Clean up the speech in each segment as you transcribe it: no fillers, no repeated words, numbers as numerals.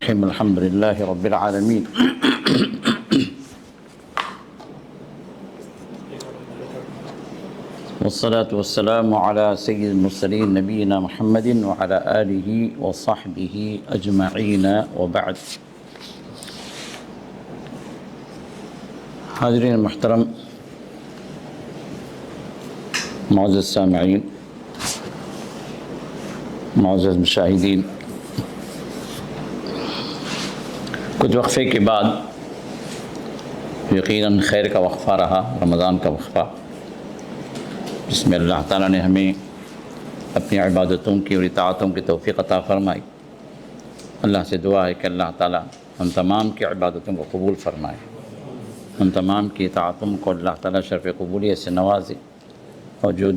الرحيم الحمد لله رب العالمين والصلاة والسلام على سيد المرسلين نبينا محمد وعلى آله وصحبه أجمعين وبعد. حاضرین محترم، معزز سامعین، معزز مشاہدین، کچھ وقفے کے بعد یقیناً خیر کا وقفہ رہا، رمضان کا وقفہ، جس میں اللہ تعالیٰ نے ہمیں اپنی عبادتوں کی اور اطاعتوں کی توفیق عطا فرمائی۔ اللہ سے دعا ہے کہ اللہ تعالیٰ ہم تمام کی عبادتوں کو قبول فرمائے، ہم تمام کی اطاعتوں کو اللہ تعالیٰ شرف قبولیت سے نوازے، اور جو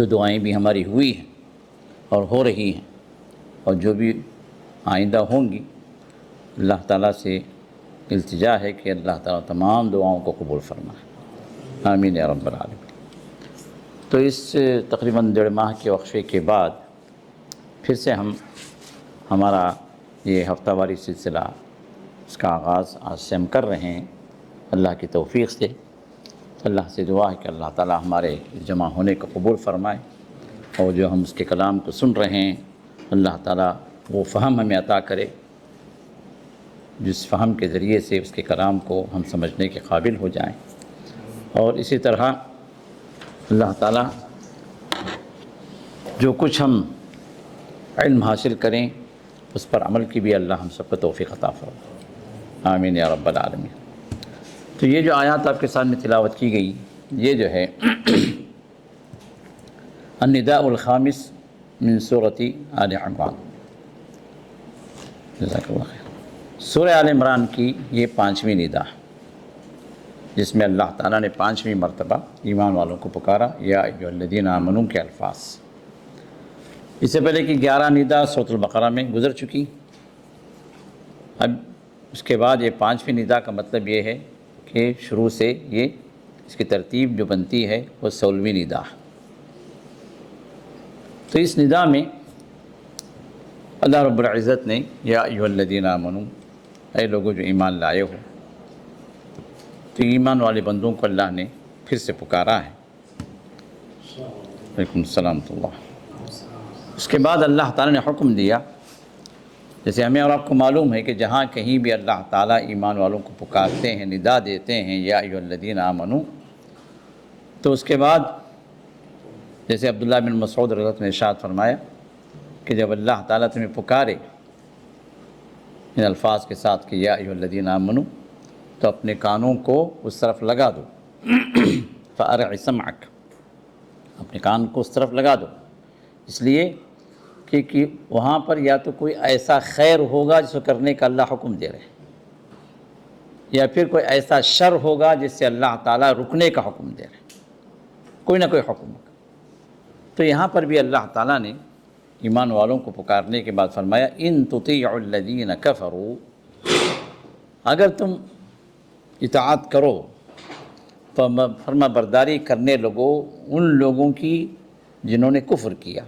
دعائیں بھی ہماری ہوئی ہیں اور ہو رہی ہیں اور جو بھی آئندہ ہوں گی، اللہ تعالیٰ سے التجا ہے کہ اللہ تعالیٰ تمام دعاؤں کو قبول فرمائے، آمین یا رب العالمین۔ تو اس تقریباً 1.5 ماہ کے وقفے کے بعد پھر سے ہمارا یہ ہفتہ واری سلسلہ، اس کا آغاز آج سے ہم کر رہے ہیں اللہ کی توفیق سے۔ اللہ سے دعا ہے کہ اللہ تعالیٰ ہمارے جمع ہونے کو قبول فرمائے، اور جو ہم اس کے کلام کو سن رہے ہیں اللہ تعالیٰ وہ فہم ہمیں عطا کرے جس فہم کے ذریعے سے اس کے کلام کو ہم سمجھنے کے قابل ہو جائیں، اور اسی طرح اللہ تعالیٰ جو کچھ ہم علم حاصل کریں اس پر عمل کی بھی اللہ ہم سب کو توفیق عطا فرمائے، آمین یا رب العالمین۔ تو یہ جو آیات آپ کے سامنے تلاوت کی گئی، یہ جو ہے النداء الخامس من سورۃ آل عمران، جزاک اللہ خیر۔ سورہ آل عمران کی یہ 5ویں ندا، جس میں اللہ تعالیٰ نے 5ویں مرتبہ ایمان والوں کو پکارا، یا ایھا الذین آمنوا کے الفاظ۔ اس سے پہلے کی 11 ندا سورۃ البقرہ میں گزر چکی۔ اب اس کے بعد یہ 5ویں ندا کا مطلب یہ ہے کہ شروع سے یہ اس کی ترتیب جو بنتی ہے وہ 16ویں ندا۔ تو اس ندا میں اللہ رب العزت نے یا ایھا الذین آمنوا، اے لوگوں جو ایمان لائے ہو، تو ایمان والے بندوں کو اللہ نے پھر سے پکارا ہے۔ وعلیکم السلام ورحمۃ اللہ۔ اس کے بعد اللہ تعالیٰ نے حکم دیا، جیسے ہمیں اور آپ کو معلوم ہے کہ جہاں کہیں بھی اللہ تعالیٰ ایمان والوں کو پکارتے ہیں، ندا دیتے ہیں یا ایھا الذین آمنوا، تو اس کے بعد جیسے عبداللہ بن مسعود رضی اللہ عنہ نے ارشاد فرمایا کہ جب اللہ تعالیٰ تمہیں پکارے ان الفاظ کے ساتھ کہ یا ایھا الذین آمنوا، تو اپنے کانوں کو اس طرف لگا دو، فأرع سمعک، اپنے کان کو اس طرف لگا دو، اس لیے کہ وہاں پر یا تو کوئی ایسا خیر ہوگا جس کو کرنے کا اللہ حکم دے رہے ہیں، یا پھر کوئی ایسا شر ہوگا جس سے اللہ تعالیٰ رکنے کا حکم دے رہے ہیں، کوئی نہ کوئی حکم ہوگا۔ تو یہاں پر بھی اللہ تعالیٰ نے ایمان والوں کو پکارنے کے بعد فرمایا ان تطیعوا الذین کفروا، اگر تم اطاعت کرو، فرما برداری کرنے لگو ان لوگوں کی جنہوں نے کفر کیا،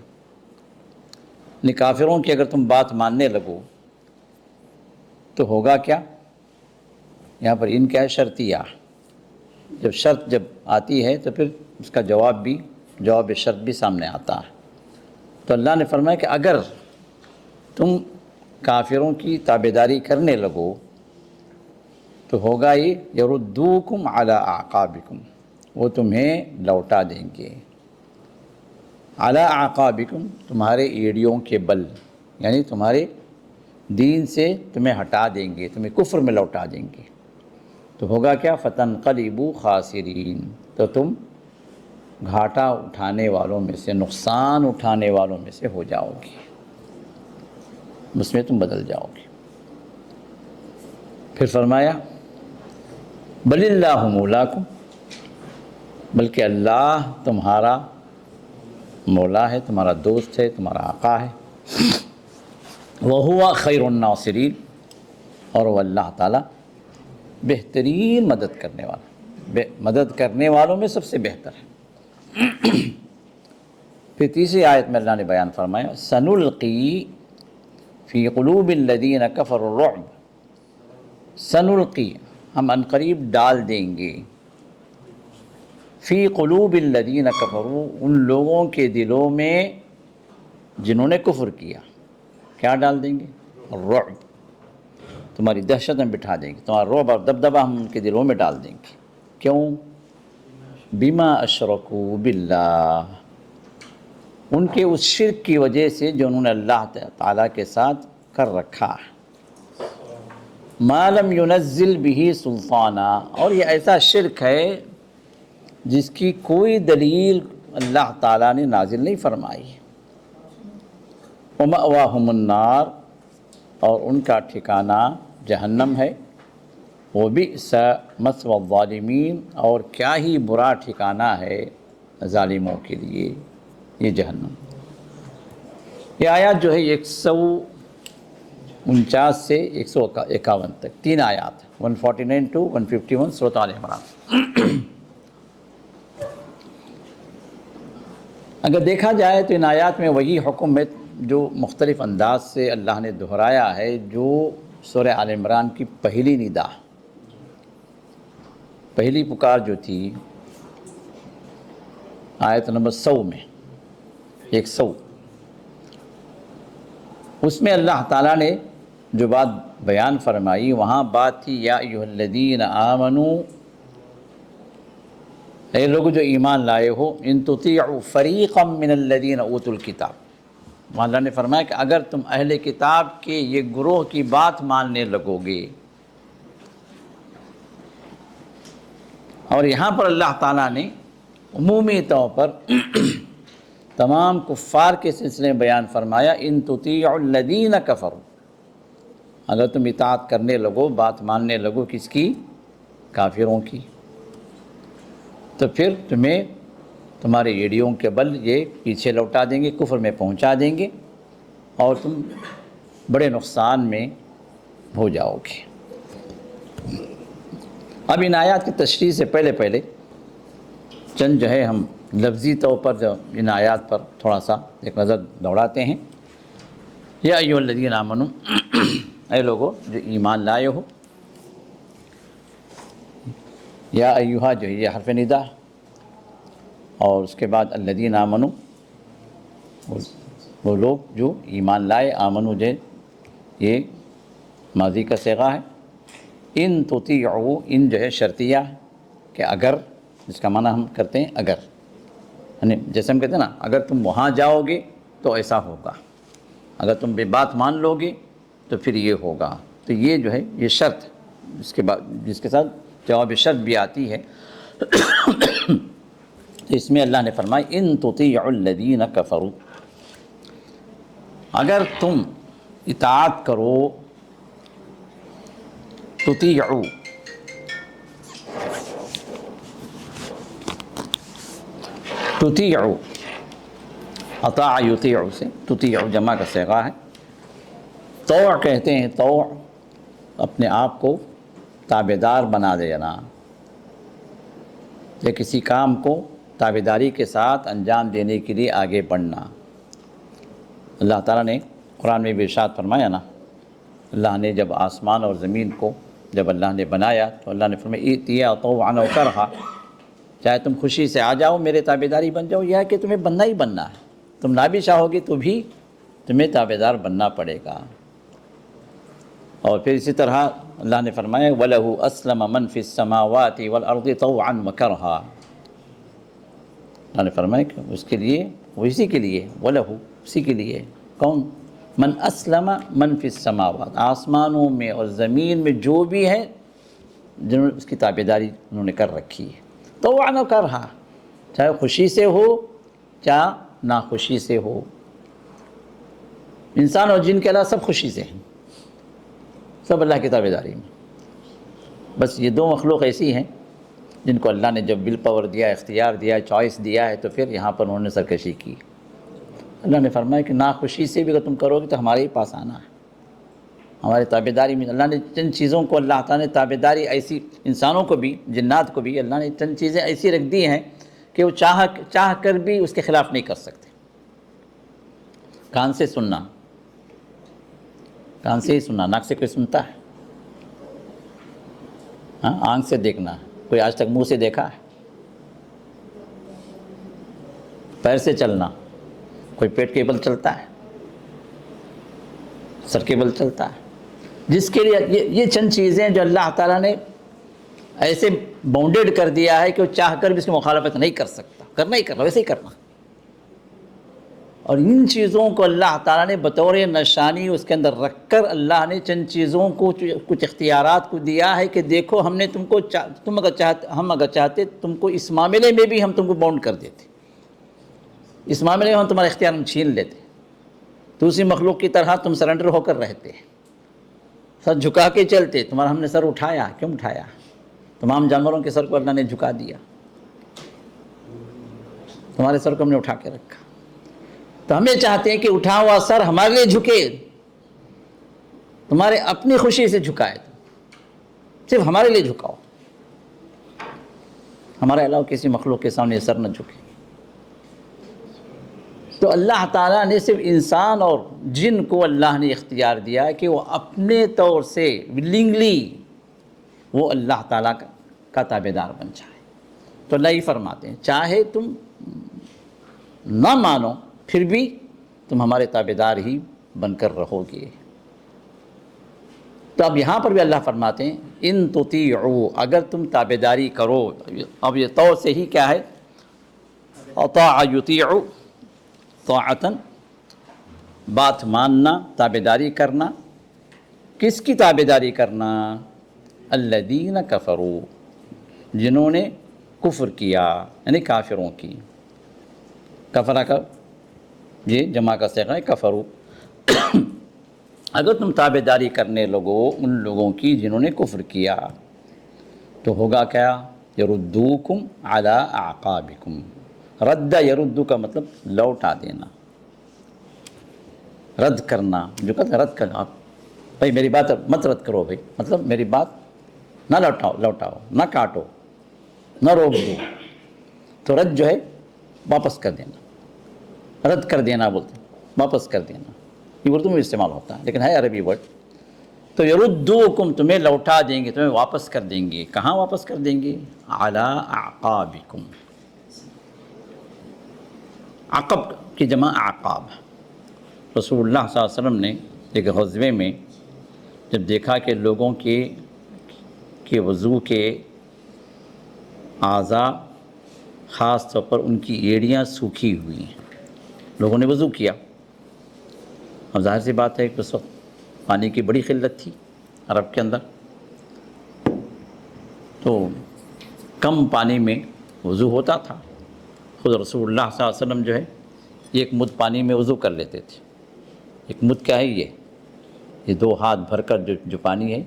کافروں کی اگر تم بات ماننے لگو تو ہوگا کیا؟ یہاں پر ان کیا ہے؟ شرطیہ۔ جب شرط جب آتی ہے تو پھر اس کا جواب شرط بھی سامنے آتا ہے۔ تو اللہ نے فرمایا کہ اگر تم کافروں کی تابعداری کرنے لگو تو ہوگا یہ یردوکم علی اعقابکم، وہ تمہیں لوٹا دیں گے، علی اعقابکم، تمہارے ایڑیوں کے بل، یعنی تمہارے دین سے تمہیں ہٹا دیں گے، تمہیں کفر میں لوٹا دیں گے۔ تو ہوگا کیا؟ فتنقلبوا خاسرین، تو تم گھاٹا اٹھانے والوں میں سے، نقصان اٹھانے والوں میں سے ہو جاؤ گے، اس میں تم بدل جاؤ گے۔ پھر فرمایا بل اللہ مولاکم، بلکہ اللہ تمہارا مولا ہے، تمہارا دوست ہے، تمہارا آقا ہے، وَهُوَ خَيْرُ النَّاصِرِينَ، اور وہ اللہ تعالیٰ بہترین مدد کرنے والا، مدد کرنے والوں میں سب سے بہتر ہے۔ پھر تیسری آیت میں اللہ نے بیان فرمایا سَنُلْقِي فی قلوب الذین کفروا الرعب سنلقی، ہم عنقریب ڈال دیں گے، فی قلوب الذین کفروا، ان لوگوں کے دلوں میں جنہوں نے کفر کیا، کیا ڈال دیں گے؟ الرعب، تمہاری دہشت میں بٹھا دیں گے، تمہارا رعب اور دبدبہ ہم ان کے دلوں میں ڈال دیں گے۔ کیوں؟ بما اشرکوا باللہ، ان کے اس شرک کی وجہ سے جو انہوں نے اللہ تعالیٰ کے ساتھ کر رکھا ہے، ما لم ينزل به سلطانا، اور یہ ایسا شرک ہے جس کی کوئی دلیل اللہ تعالیٰ نے نازل نہیں فرمائی۔ ومأواہم النار، اور ان کا ٹھکانہ جہنم ہے، وبئس مثوى الظالمین، اور کیا ہی برا ٹھکانہ ہے ظالموں کے لیے یہ جہنم۔ یہ آیات جو ہے 149 سے 151 تک، 3 آیات، 149 to 151 سورۃ آل عمران۔ اگر دیکھا جائے تو ان آیات میں وہی حکم ہے جو مختلف انداز سے اللہ نے دہرایا ہے جو سورہ آل عمران کی پہلی ندا، پہلی پکار جو تھی آیت نمبر 100 میں، 100، اس میں اللہ تعالیٰ نے جو بات بیان فرمائی وہاں بات تھی یا ایھا الذین آمنوا، اے لوگ جو ایمان لائے ہو، ان تطیعوا فریقا من الذین اوتوا الکتاب، وہاں اللہ نے فرمایا کہ اگر تم اہل کتاب کے یہ گروہ کی بات ماننے لگو گے، اور یہاں پر اللہ تعالیٰ نے عمومی طور پر تمام کفار کے سلسلے میں بیان فرمایا، ان تطیعوا الذین کفروا، اگر تم اطاعت کرنے لگو، بات ماننے لگو، کس کی؟ کافروں کی، تو پھر تمہیں تمہارے ایڑیوں کے بل یہ پیچھے لوٹا دیں گے، کفر میں پہنچا دیں گے، اور تم بڑے نقصان میں ہو جاؤ گے۔ اب ان آیات کی تشریح سے پہلے چند جو ہے ہم لفظی طور پر جو ان آیات پر تھوڑا سا ایک نظر دوڑاتے ہیں۔ یا ایھا الذین آمنوا، اے لوگو جو ایمان لائے ہو، یا ایھا جو ہے یہ حرف ندا، اور اس کے بعد الذین آمنوا، وہ لوگ جو ایمان لائے، آمنوا جو ہے یہ ماضی کا صیغہ ہے، ان تطیعوا، ان جو ہے شرطیہ کہ اگر، اس کا معنی ہم کرتے ہیں اگر، یعنی جیسے ہم کہتے ہیں نا اگر تم وہاں جاؤ گے تو ایسا ہوگا، اگر تم بے بات مان لو گے تو پھر یہ ہوگا، تو یہ جو ہے یہ شرط، اس کے بعد جس کے ساتھ جواب شرط بھی آتی ہے۔ اس میں اللہ نے فرمایا ان تطیعوا الذین کفروا، اگر تم اطاعت کرو، تطیعوا، تطیعوا، اطاع یطیع سے، تطیعوا جمع کا صیغہ ہے، طوع کہتے ہیں، طوع اپنے آپ کو تابعدار بنا دینا، یا کسی کام کو تابعداری کے ساتھ انجام دینے کے لیے آگے بڑھنا۔ اللہ تعالیٰ نے قرآن میں بھی ارشاد فرمایا نا، اللہ نے جب آسمان اور زمین کو جب اللہ نے بنایا تو اللہ نے فرمایا ائتیا طوعا و کرہا، چاہے تم خوشی سے آ جاؤ میرے تابعداری بن جاؤ، یا کہ تمہیں بننا ہی بننا ہے، تم نہ بھی چاہو گے تو بھی تمہیں تابعدار بننا پڑے گا۔ اور پھر اسی طرح اللہ نے فرمایا وَلَهُ أَسْلَمَ مَنْ فِي السَّمَاوَاتِ وَالْأَرْضِ طَوْعًا وَكَرْهًا، اللہ نے فرمایا کہ اس کے لیے، وہ اسی کے لیے، وَلَهُ، اسی کے لیے، کون؟ من اسلم من فی السماوات، آسمانوں میں اور زمین میں جو بھی ہے جنہوں نے اس کی تابعداری انہوں نے کر رکھی ہے، طوعا و کرہا، چاہے خوشی سے ہو چاہے ناخوشی سے ہو، انسان اور جن کے علاوہ سب خوشی سے ہیں، سب اللہ کی تابعداری میں۔ بس یہ دو مخلوق ایسی ہیں جن کو اللہ نے جب ول پاور دیا، اختیار دیا، چوائس دیا ہے، تو پھر یہاں پر انہوں نے سرکشی کی۔ اللہ نے فرمایا کہ ناخوشی سے بھی اگر تم کرو گے تو ہمارے ہی پاس آنا ہے، ہمارے تابعداری میں۔ اللہ نے چند چیزوں کو، اللہ تعالیٰ نے تابعداری ایسی، انسانوں کو بھی جنات کو بھی اللہ نے چند چیزیں ایسی رکھ دی ہیں کہ وہ چاہ کر بھی اس کے خلاف نہیں کر سکتے۔ کان سے سننا، کان سے ہی سننا، ناک سے کوئی سنتا ہے؟ ہاں، آنکھ سے دیکھنا، کوئی آج تک منہ سے دیکھا ہے؟ پیر سے چلنا، کوئی پیٹ کے بل چلتا ہے؟ سر کے بل چلتا ہے؟ جس کے لیے یہ چند چیزیں جو اللہ تعالیٰ نے ایسے باؤنڈیڈ کر دیا ہے کہ وہ چاہ کر بھی اس کی مخالفت نہیں کر سکتا، کرنا ہی کرنا، ویسے ہی کرنا. اور ان چیزوں کو اللہ تعالیٰ نے بطور نشانی اس کے اندر رکھ کر اللہ نے چند چیزوں کو کچھ اختیارات کو دیا ہے کہ دیکھو ہم نے ہم اگر چاہتے تم کو اس معاملے میں بھی ہم تم کو باؤنڈ کر دیتے، اس معاملے میں ہم تمہارا اختیار ہم چھین لیتے، دوسری مخلوق کی طرح تم سرنڈر ہو کر رہتے، سر جھکا کے چلتے. تمہارا ہم نے سر اٹھایا، کیوں اٹھایا؟ تمام جانوروں کے سر کو اللہ نے جھکا دیا، تمہارے سر کو ہم نے اٹھا کے رکھا. تو ہمیں چاہتے ہیں کہ اٹھا ہوا سر ہمارے لیے جھکے، تمہارے اپنی خوشی سے جھکائے، صرف ہمارے لیے جھکاؤ، ہمارے علاوہ کسی مخلوق کے سامنے سر نہ جھکے. تو اللہ تعالیٰ نے صرف انسان اور جن کو اللہ نے اختیار دیا کہ وہ اپنے طور سے ولنگلی وہ اللہ تعالیٰ کا تابعدار بن جائے. تو اللہ ہی فرماتے ہیں چاہے تم نہ مانو پھر بھی تم ہمارے تابعدار ہی بن کر رہو گے. تو اب یہاں پر بھی اللہ فرماتے ہیں ان تطیعوا، اگر تم تابعداری کرو. اب یہ طور سے ہی کیا ہے؟ اطاع یطیع، طاعتاً، بات ماننا، تابعداری کرنا. کس کی تابعداری کرنا؟ الذین کفروا، جنہوں نے کفر کیا، یعنی کافروں کی. کفرہ کا یہ جمع کا صیغہ ہے کفروا. اگر تم تابعداری کرنے لگو ان لوگوں کی جنہوں نے کفر کیا تو ہوگا کیا؟ یردوکم علی اعقابکم. رد یردو کا مطلب لوٹا دینا، رد کرنا. جو کہتے ہیں رد کرنا، آپ بھائی میری بات مت رد کرو، بھائی مطلب میری بات نہ لوٹاؤ، نہ کاٹو، نہ روک دو. تو رد جو ہے واپس کر دینا، رد کر دینا بولتے ہیں، واپس کر دینا. یہ اردو میں استعمال ہوتا ہے لیکن ہے عربی ورڈ. تو یردوکم، تمہیں لوٹا دیں گے، تمہیں واپس کر دیں گے. کہاں واپس کر دیں گے؟ علی اعقابکم. عقب کی جمع اعقاب. رسول اللہ صلی اللہ علیہ وسلم نے ایک غزوے میں جب دیکھا کہ لوگوں کے وضو کے اعضاء، خاص طور پر ان کی ایڑیاں سوکھی ہوئی ہیں، لوگوں نے وضو کیا. اب ظاہر سی بات ہے کہ اس وقت پانی کی بڑی قلت تھی عرب کے اندر، تو کم پانی میں وضو ہوتا تھا. خود رسول اللہ صلی اللہ علیہ وسلم جو ہے ایک مد پانی میں وضو کر لیتے تھے. ایک مد کیا ہے؟ یہ 2 ہاتھ بھر کر جو پانی ہے،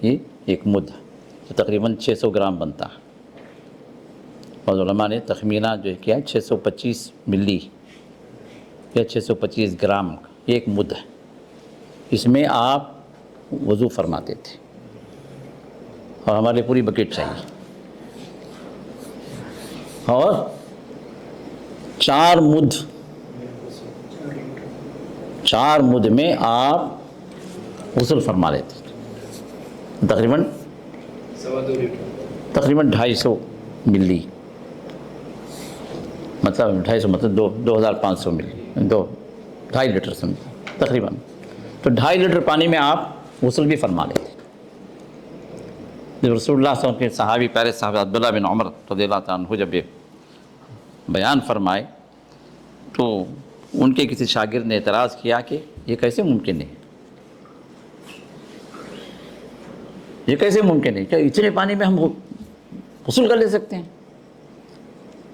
یہ ایک مد جو تقریباً 600 گرام بنتا ہے. اور علماء نے تخمینہ جو ہے کیا 625 ملی یا 625 گرام ایک مد ہے. اس میں آپ وضو فرماتے تھے، اور ہمارے پوری بکیٹ چاہیے. اور 4 مد میں آپ غسل فرما لیتے تھے. تقریباً 250 ملی، مطلب 250 مطلب 2500 ملی، 2.5 لیٹر سمجھیں تقریباً. تو 2.5 لیٹر پانی میں آپ غسل بھی فرما لیتے. جب رسول اللہ صلی اللہ علیہ وسلم کے صحابی پیارے صاحب عبداللہ بن عمر رضی اللہ تعالیٰ عنہ جب یہ بیان فرمائے تو ان کے کسی شاگرد نے اعتراض کیا کہ یہ کیسے ممکن ہے، یہ کیسے ممکن ہے، کیا اتنے پانی میں ہم غسل کر لے سکتے ہیں؟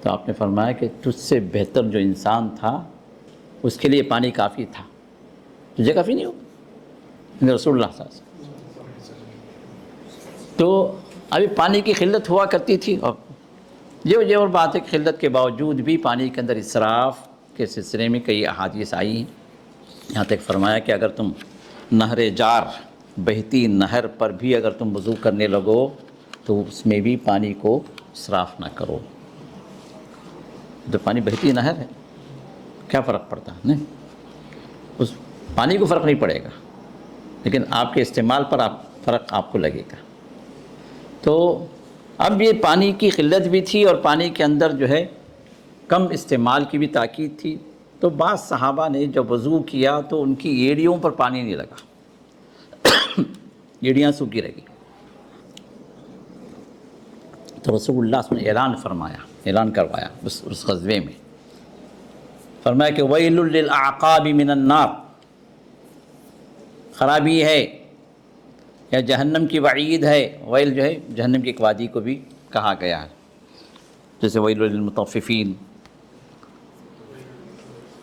تو آپ نے فرمایا کہ تجھ سے بہتر جو انسان تھا اس کے لیے پانی کافی تھا، تجھے کافی نہیں ہو؟ رسول اللہ صلی اللہ علیہ وسلم. تو ابھی پانی کی قلت ہوا کرتی تھی، اور یہ اور بات ہے کہ قلت کے باوجود بھی پانی کے اندر اسراف کے سلسلے میں کئی احادیث آئی ہیں. یہاں تک فرمایا کہ اگر تم نہر جار، بہتی نہر پر بھی اگر تم وضو کرنے لگو تو اس میں بھی پانی کو اسراف نہ کرو. تو پانی بہتی نہر ہے، کیا فرق پڑتا ہے؟ نہیں، اس پانی کو فرق نہیں پڑے گا، لیکن آپ کے استعمال پر فرق آپ کو لگے گا۔ تو اب یہ پانی کی قلت بھی تھی اور پانی کے اندر جو ہے کم استعمال کی بھی تاکید تھی، تو بعض صحابہ نے جب وضو کیا تو ان کی ایڑیوں پر پانی نہیں لگا، ایڑیاں سوکھی رہ گئی۔ تو رسول اللہ صلی اللہ علیہ وسلم نے اعلان کروایا اس غزوے میں، فرمایا کہ ویل للاعقاب من النار، خرابی ہے یا جہنم کی وعید ہے۔ ویل جو ہے جہنم کی ایک وادی کو بھی کہا گیا ہے، جیسے ویل للمطففین،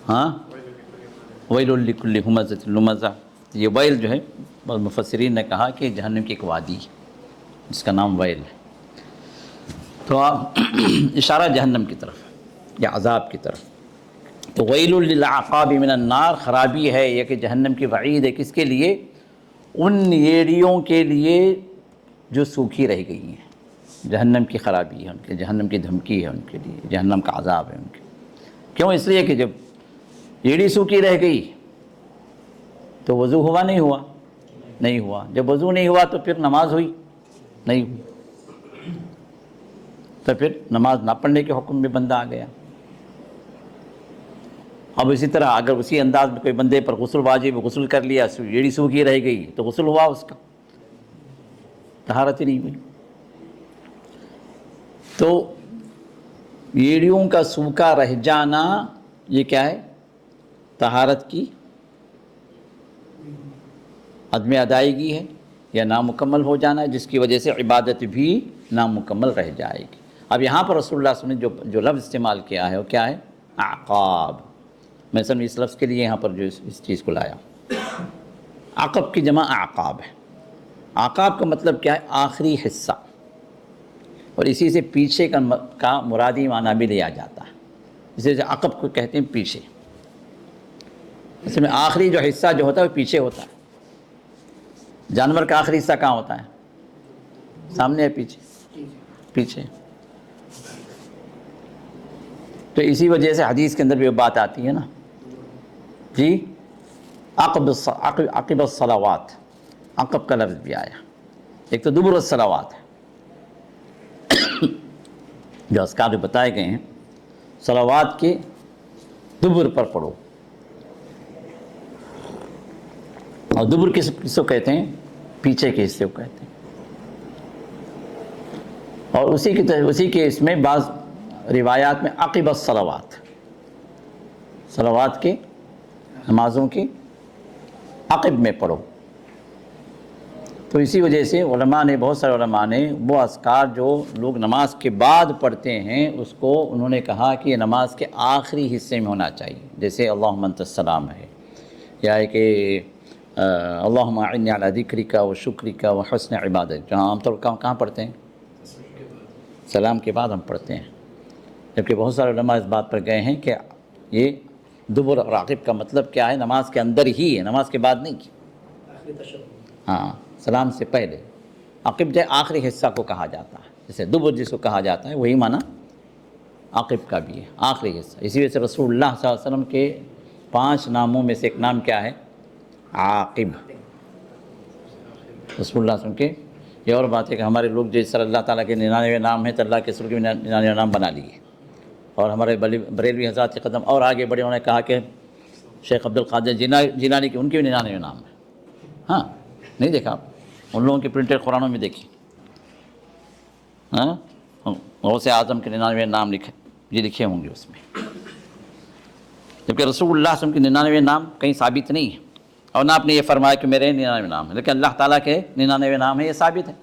ہاں ویل لکل ہمزۃ لمزہ، یہ ویل جو ہے مفسرین نے کہا کہ جہنم کی ایک وادی جس کا نام ویل ہے۔ تو آپ اشارہ جہنم کی طرف یا عذاب کی طرف۔ تو ویل للعقاب من النار، خرابی ہے یہ کہ جہنم کی وعید ہے کس کے لیے؟ ان ایڑیوں کے لیے جو سوکھی رہ گئی ہیں۔ جہنم کی خرابی ہے ان کے، جہنم کی دھمکی ہے ان کے لیے، جہنم کا عذاب ہے ان کے۔ کیوں؟ اس لیے کہ جب ایڑی سوکھی رہ گئی تو وضو ہوا نہیں ہوا، جب وضو نہیں ہوا تو پھر نماز ہوئی نہیں ہوئی، تو پھر نماز نہ پڑھنے کے حکم میں بندہ آ گیا۔ اب اسی طرح اگر اسی انداز میں کوئی بندے پر غسل واجب، غسل کر لیا، ایڑی سوکھی رہ گئی تو غسل ہوا اس کا، طہارت ہی نہیں ہوئی۔ تو ایڑیوں کا سوکھا رہ جانا یہ کیا ہے؟ طہارت کی عدم ادائیگی ہے یا نامکمل ہو جانا ہے، جس کی وجہ سے عبادت بھی نامکمل رہ جائے گی۔ اب یہاں پر رسول اللہ صلی اللہ علیہ وسلم نے جو لفظ استعمال کیا ہے وہ کیا ہے؟ اعقاب۔ میں سمجھ اس لفظ کے لیے یہاں پر جو اس چیز کو لایا، عقب کی جمع اعقاب ہے۔ اعقاب کا مطلب کیا ہے؟ آخری حصہ، اور اسی سے پیچھے کا مرادی معنی بھی لیا جاتا ہے، اسی سے عقب کو کہتے ہیں پیچھے۔ اس میں آخری جو حصہ جو ہوتا ہے وہ پیچھے ہوتا ہے۔ جانور کا آخری حصہ کہاں ہوتا ہے؟ سامنے ہے پیچھے۔ تو اسی وجہ سے حدیث کے اندر بھی وہ بات آتی ہے نا جی، عقب الصلوات، عقب کا لفظ بھی آیا۔ ایک تو دبر الصلوات ہے، جو اذکار بتائے گئے ہیں صلوات کے دبر پر پڑھو، اور دبر کس کو کہتے ہیں؟ پیچھے کے حصے کو کہتے ہیں۔ اور اسی کے اس میں بعض روایات میں عقب الصلوات، صلوات کے نمازوں کے عقب میں پڑھو۔ تو اسی وجہ سے علماء نے، بہت سارے علماء نے وہ اذکار جو لوگ نماز کے بعد پڑھتے ہیں اس کو انہوں نے کہا کہ یہ نماز کے آخری حصے میں ہونا چاہیے، جیسے اللہم انت السلام ہے، یا ہے کہ اللہم اعنی علی ذکرک و شکرک و حسن عبادت، جہاں عام طور پر کہاں پڑھتے ہیں؟ سلام کے بعد ہم پڑھتے ہیں، جبکہ بہت سارے علماء اس بات پر گئے ہیں کہ یہ دبر اور عقب کا مطلب کیا ہے؟ نماز کے اندر ہی ہے، نماز کے بعد نہیں۔ ہاں، سلام سے پہلے۔ عقب جو آخری حصہ کو کہا جاتا ہے، جیسے دبر جس کو کہا جاتا ہے وہی معنی عقب کا بھی ہے، آخری حصہ۔ اسی وجہ سے رسول اللہ صلی اللہ علیہ وسلم کے 5 ناموں میں سے ایک نام کیا ہے؟ عاقب۔ رسول اللہ صلی اللہ علیہ وسلم کے یہ اور بات ہے کہ ہمارے لوگ جس طرح اللہ تعالیٰ کے 99 نام ہیں تو اللہ کے رسول کے 99 نام بنا لیے، اور ہمارے بریلوی حضرات کے قدم اور آگے بڑھے، انہوں نے کہا کہ شیخ عبد القادر جیلانی کے ان کے بھی 99 نام ہیں۔ ہاں، نہیں دیکھا آپ ان لوگوں کے پرنٹڈ قرآنوں میں دیکھی؟ ہاں، غوث اعظم کے 99 نام لکھے ہوں گے اس میں، جبکہ رسول اللہ صلی اللہ علیہ وسلم کے 99 نام کہیں ثابت نہیں ہے، اور نہ آپ نے یہ فرمایا کہ میرے 99 نام ہیں، لیکن اللہ تعالیٰ کے 99 نام ہیں، یہ ثابت ہے۔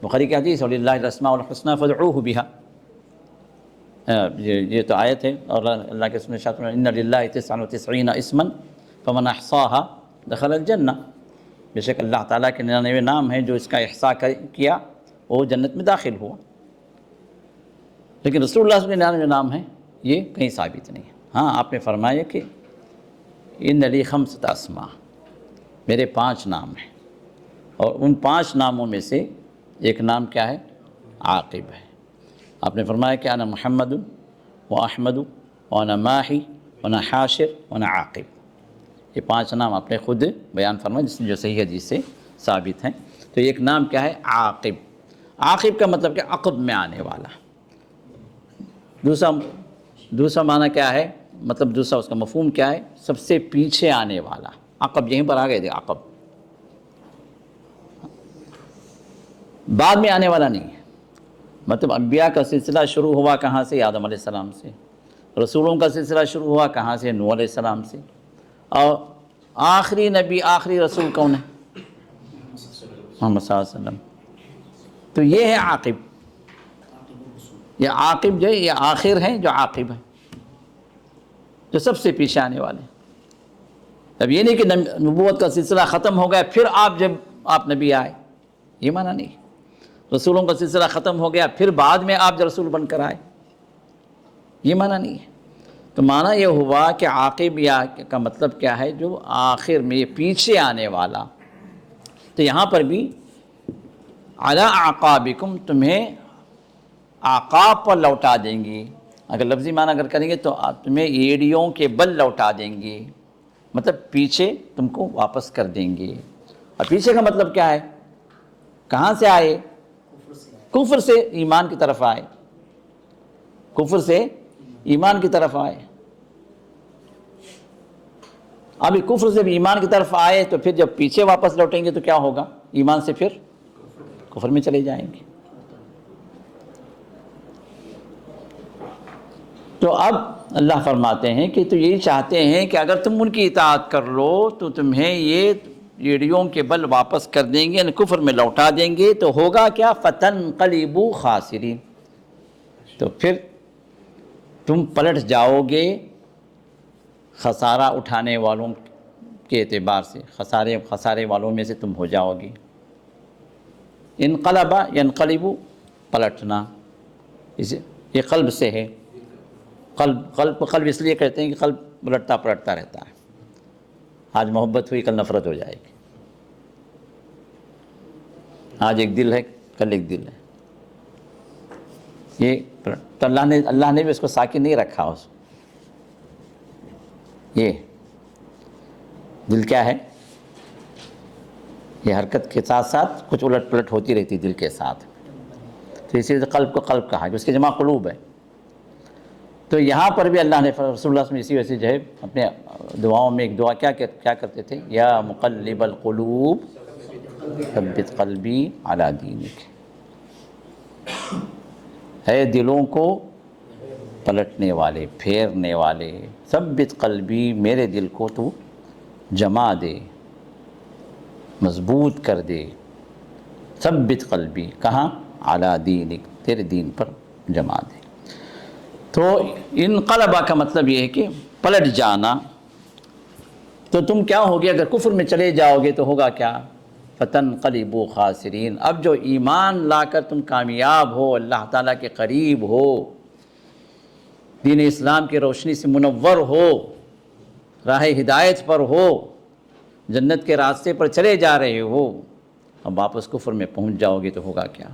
بخاری کی حدیث وَلِلَّهِ الْأَسْمَاءُ الْحُسْنَىٰ فَادْعُوهُ بِهَا، یہ تو آیت ہے، اور اللہ کے سنے شاطر ان للہ 99 اسما فمن احصاها دخل الجنہ، بے شک اللہ تعالیٰ کے 99 نام ہیں، جو اس کا احصاء کیا وہ جنت میں داخل ہوا، لیکن رسول اللہ صلی اللہ علیہ وسلم کے 99 نام ہیں یہ کہیں ثابت نہیں ہے۔ ہاں، آپ نے فرمایا کہ ان لی 5 اسماء، میرے 5 نام ہیں، اور ان 5 ناموں میں سے ایک نام کیا ہے؟ عاقب ہے۔ آپ نے فرمایا کہ انا محمد و احمد و انا ماحی و انا حاشر و انا عاقب، یہ 5 نام آپ نے خود بیان فرمائے جس جو صحیح حدیث سے ثابت ہیں۔ تو ایک نام کیا ہے؟ عاقب۔ عاقب کا مطلب کہ عقب میں آنے والا۔ دوسرا معنی کیا ہے؟ مطلب دوسرا اس کا مفہوم کیا ہے؟ سب سے پیچھے آنے والا۔ عقب یہیں پر آ گئے تھے، عقب بعد میں آنے والا نہیں ہے۔ مطلب انبیاء کا سلسلہ شروع ہوا کہاں سے؟ آدم علیہ السلام سے۔ رسولوں کا سلسلہ شروع ہوا کہاں سے؟ نوح علیہ السلام سے۔ اور آخری نبی، آخری رسول کون ہے؟ محمد صلی اللہ علیہ وسلم۔ تو یہ ہے عاقب۔ یہ عاقب جو ہے، یہ آخر ہیں جو عاقب ہے، جو سب سے پیچھے آنے والے ہیں۔ اب یہ نہیں کہ نبوت کا سلسلہ ختم ہو گیا پھر آپ نبی آئے، یہ معنی نہیں۔ رسولوں کا سلسلہ ختم ہو گیا پھر بعد میں آپ جو رسول بن کر آئے، یہ معنی نہیں ہے۔ تو معنی یہ ہوا کہ عاقب یا کا مطلب کیا ہے؟ جو آخر میں، یہ پیچھے آنے والا۔ تو یہاں پر بھی علی اعقابکم، تمہیں اعقاب پر لوٹا دیں گی۔ اگر لفظی معنی اگر کریں گے تو تمہیں ایڑیوں کے بل لوٹا دیں گے، مطلب پیچھے تم کو واپس کر دیں گے۔ اور پیچھے کا مطلب کیا ہے؟ کہاں سے آئے؟ کفر سے ایمان کی طرف آئے، کفر سے ایمان کی طرف آئے۔ ابھی کفر سے ایمان کی طرف آئے تو پھر جب پیچھے واپس لوٹیں گے تو کیا ہوگا؟ ایمان سے پھر کفر میں چلے جائیں گے۔ تو اب اللہ فرماتے ہیں کہ تو یہی چاہتے ہیں کہ اگر تم ان کی اطاعت کر لو تو تمہیں یہ ایڑیوں کے بل واپس کر دیں گے، یعنی کفر میں لوٹا دیں گے۔ تو ہوگا کیا؟ فَتَنْقَلِبُوا خَاسِرِينَ، تو پھر تم پلٹ جاؤ گے خسارہ اٹھانے والوں کے اعتبار سے، خسارے والوں میں سے تم ہو جاؤ گے۔ انقلب ینقلب، پلٹنا، یہ قلب سے ہے۔ قلب اس لیے کہتے ہیں کہ قلب پلٹتا رہتا ہے۔ آج محبت ہوئی، کل نفرت ہو جائے گی۔ آج ایک دل ہے، کل ایک دل ہے۔ یہ تو اللہ نے بھی اس کو ساکن نہیں رکھا۔ یہ دل کیا ہے؟ یہ حرکت کے ساتھ ساتھ کچھ الٹ پلٹ ہوتی رہتی دل کے ساتھ، تو اسی لیے قلب کو قلب کہا کہ اس کی جمع قلوب ہے۔ تو یہاں پر بھی اللہ نے رسول اللہ صلی اللہ علیہ وسلم اسی وجہ سے جو ہے اپنے دعاؤں میں ایک دعا کیا کرتے تھے؟ یا مقلب القلوب ثبت قلبی علی دینک، اے دلوں کو پلٹنے والے، پھیرنے والے، ثبت قلبی، میرے دل کو تو جما دے، مضبوط کر دے۔ ثبت قلبی کہاں؟ علی دینک، تیرے دین پر جما دے۔ تو انقلبہ کا مطلب یہ ہے کہ پلٹ جانا۔ تو تم کیا ہوگے؟ اگر کفر میں چلے جاؤ گے تو ہوگا کیا؟ فَتَنْقَلِبُوا خَاسِرِينَ، اب جو ایمان لا کر تم کامیاب ہو، اللہ تعالیٰ کے قریب ہو، دین اسلام کی روشنی سے منور ہو، راہ ہدایت پر ہو، جنت کے راستے پر چلے جا رہے ہو، اب واپس کفر میں پہنچ جاؤ گے تو ہوگا کیا؟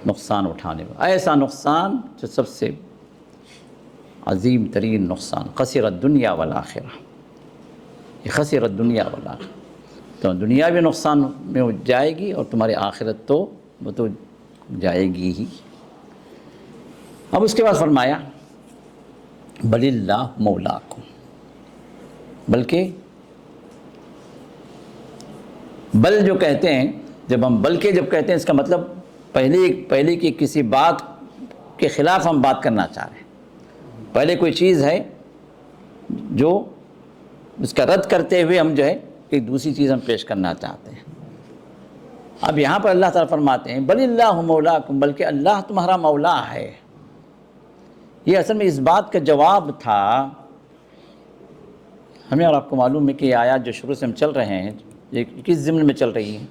نقصان اٹھانے والا، ایسا نقصان جو سب سے عظیم ترین نقصان، خسر الدنیا والآخرہ، یہ خسر الدنیا والآخرہ، تو دنیا بھی نقصان میں جائے گی اور تمہاری آخرت تو وہ تو جائے گی ہی۔ اب اس کے بعد فرمایا بل اللہ مولاکم، بلکہ بل جو کہتے ہیں، جب ہم بلکہ جب کہتے ہیں اس کا مطلب پہلے کی کسی بات کے خلاف ہم بات کرنا چاہ رہے ہیں۔ پہلے کوئی چیز ہے جو اس کا رد کرتے ہوئے ہم جو ہے ایک دوسری چیز ہم پیش کرنا چاہتے ہیں۔ اب یہاں پر اللہ تعالیٰ فرماتے ہیں بل اللہ مولاکم، بلکہ اللہ تمہارا مولا ہے۔ یہ اصل میں اس بات کا جواب تھا۔ ہمیں اور آپ کو معلوم ہے کہ یہ آیات جو شروع سے ہم چل رہے ہیں یہ کس ضمن میں چل رہی ہیں؟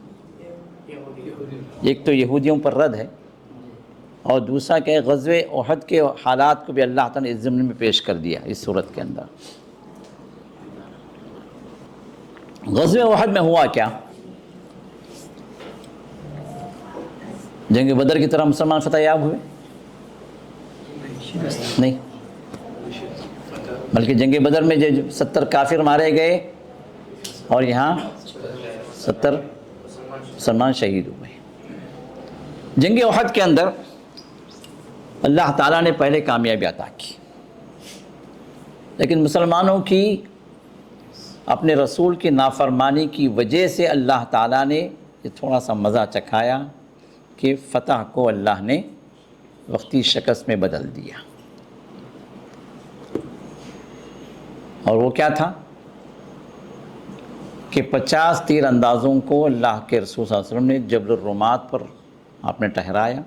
ایک تو یہودیوں پر رد ہے، اور دوسرا کہ غزوہ احد کے حالات کو بھی اللہ تعالیٰ نے اس ضمن میں پیش کر دیا اس صورت کے اندر۔ غزوہ احد میں ہوا کیا؟ جنگ بدر کی طرح مسلمان فتح یاب ہوئے؟ نہیں، بلکہ جنگ بدر میں جو 70 کافر مارے گئے اور یہاں 70 مسلمان شہید ہوئے۔ جنگ احد کے اندر اللہ تعالیٰ نے پہلے کامیابی عطا کی، لیکن مسلمانوں کی اپنے رسول کی نافرمانی کی وجہ سے اللہ تعالیٰ نے یہ تھوڑا سا مزہ چکھایا کہ فتح کو اللہ نے وقتی شکست میں بدل دیا۔ اور وہ کیا تھا کہ 50 تیر اندازوں کو اللہ کے رسول صلی اللہ علیہ وسلم نے جبل الرومات پر آپ نے ٹھہرایا۔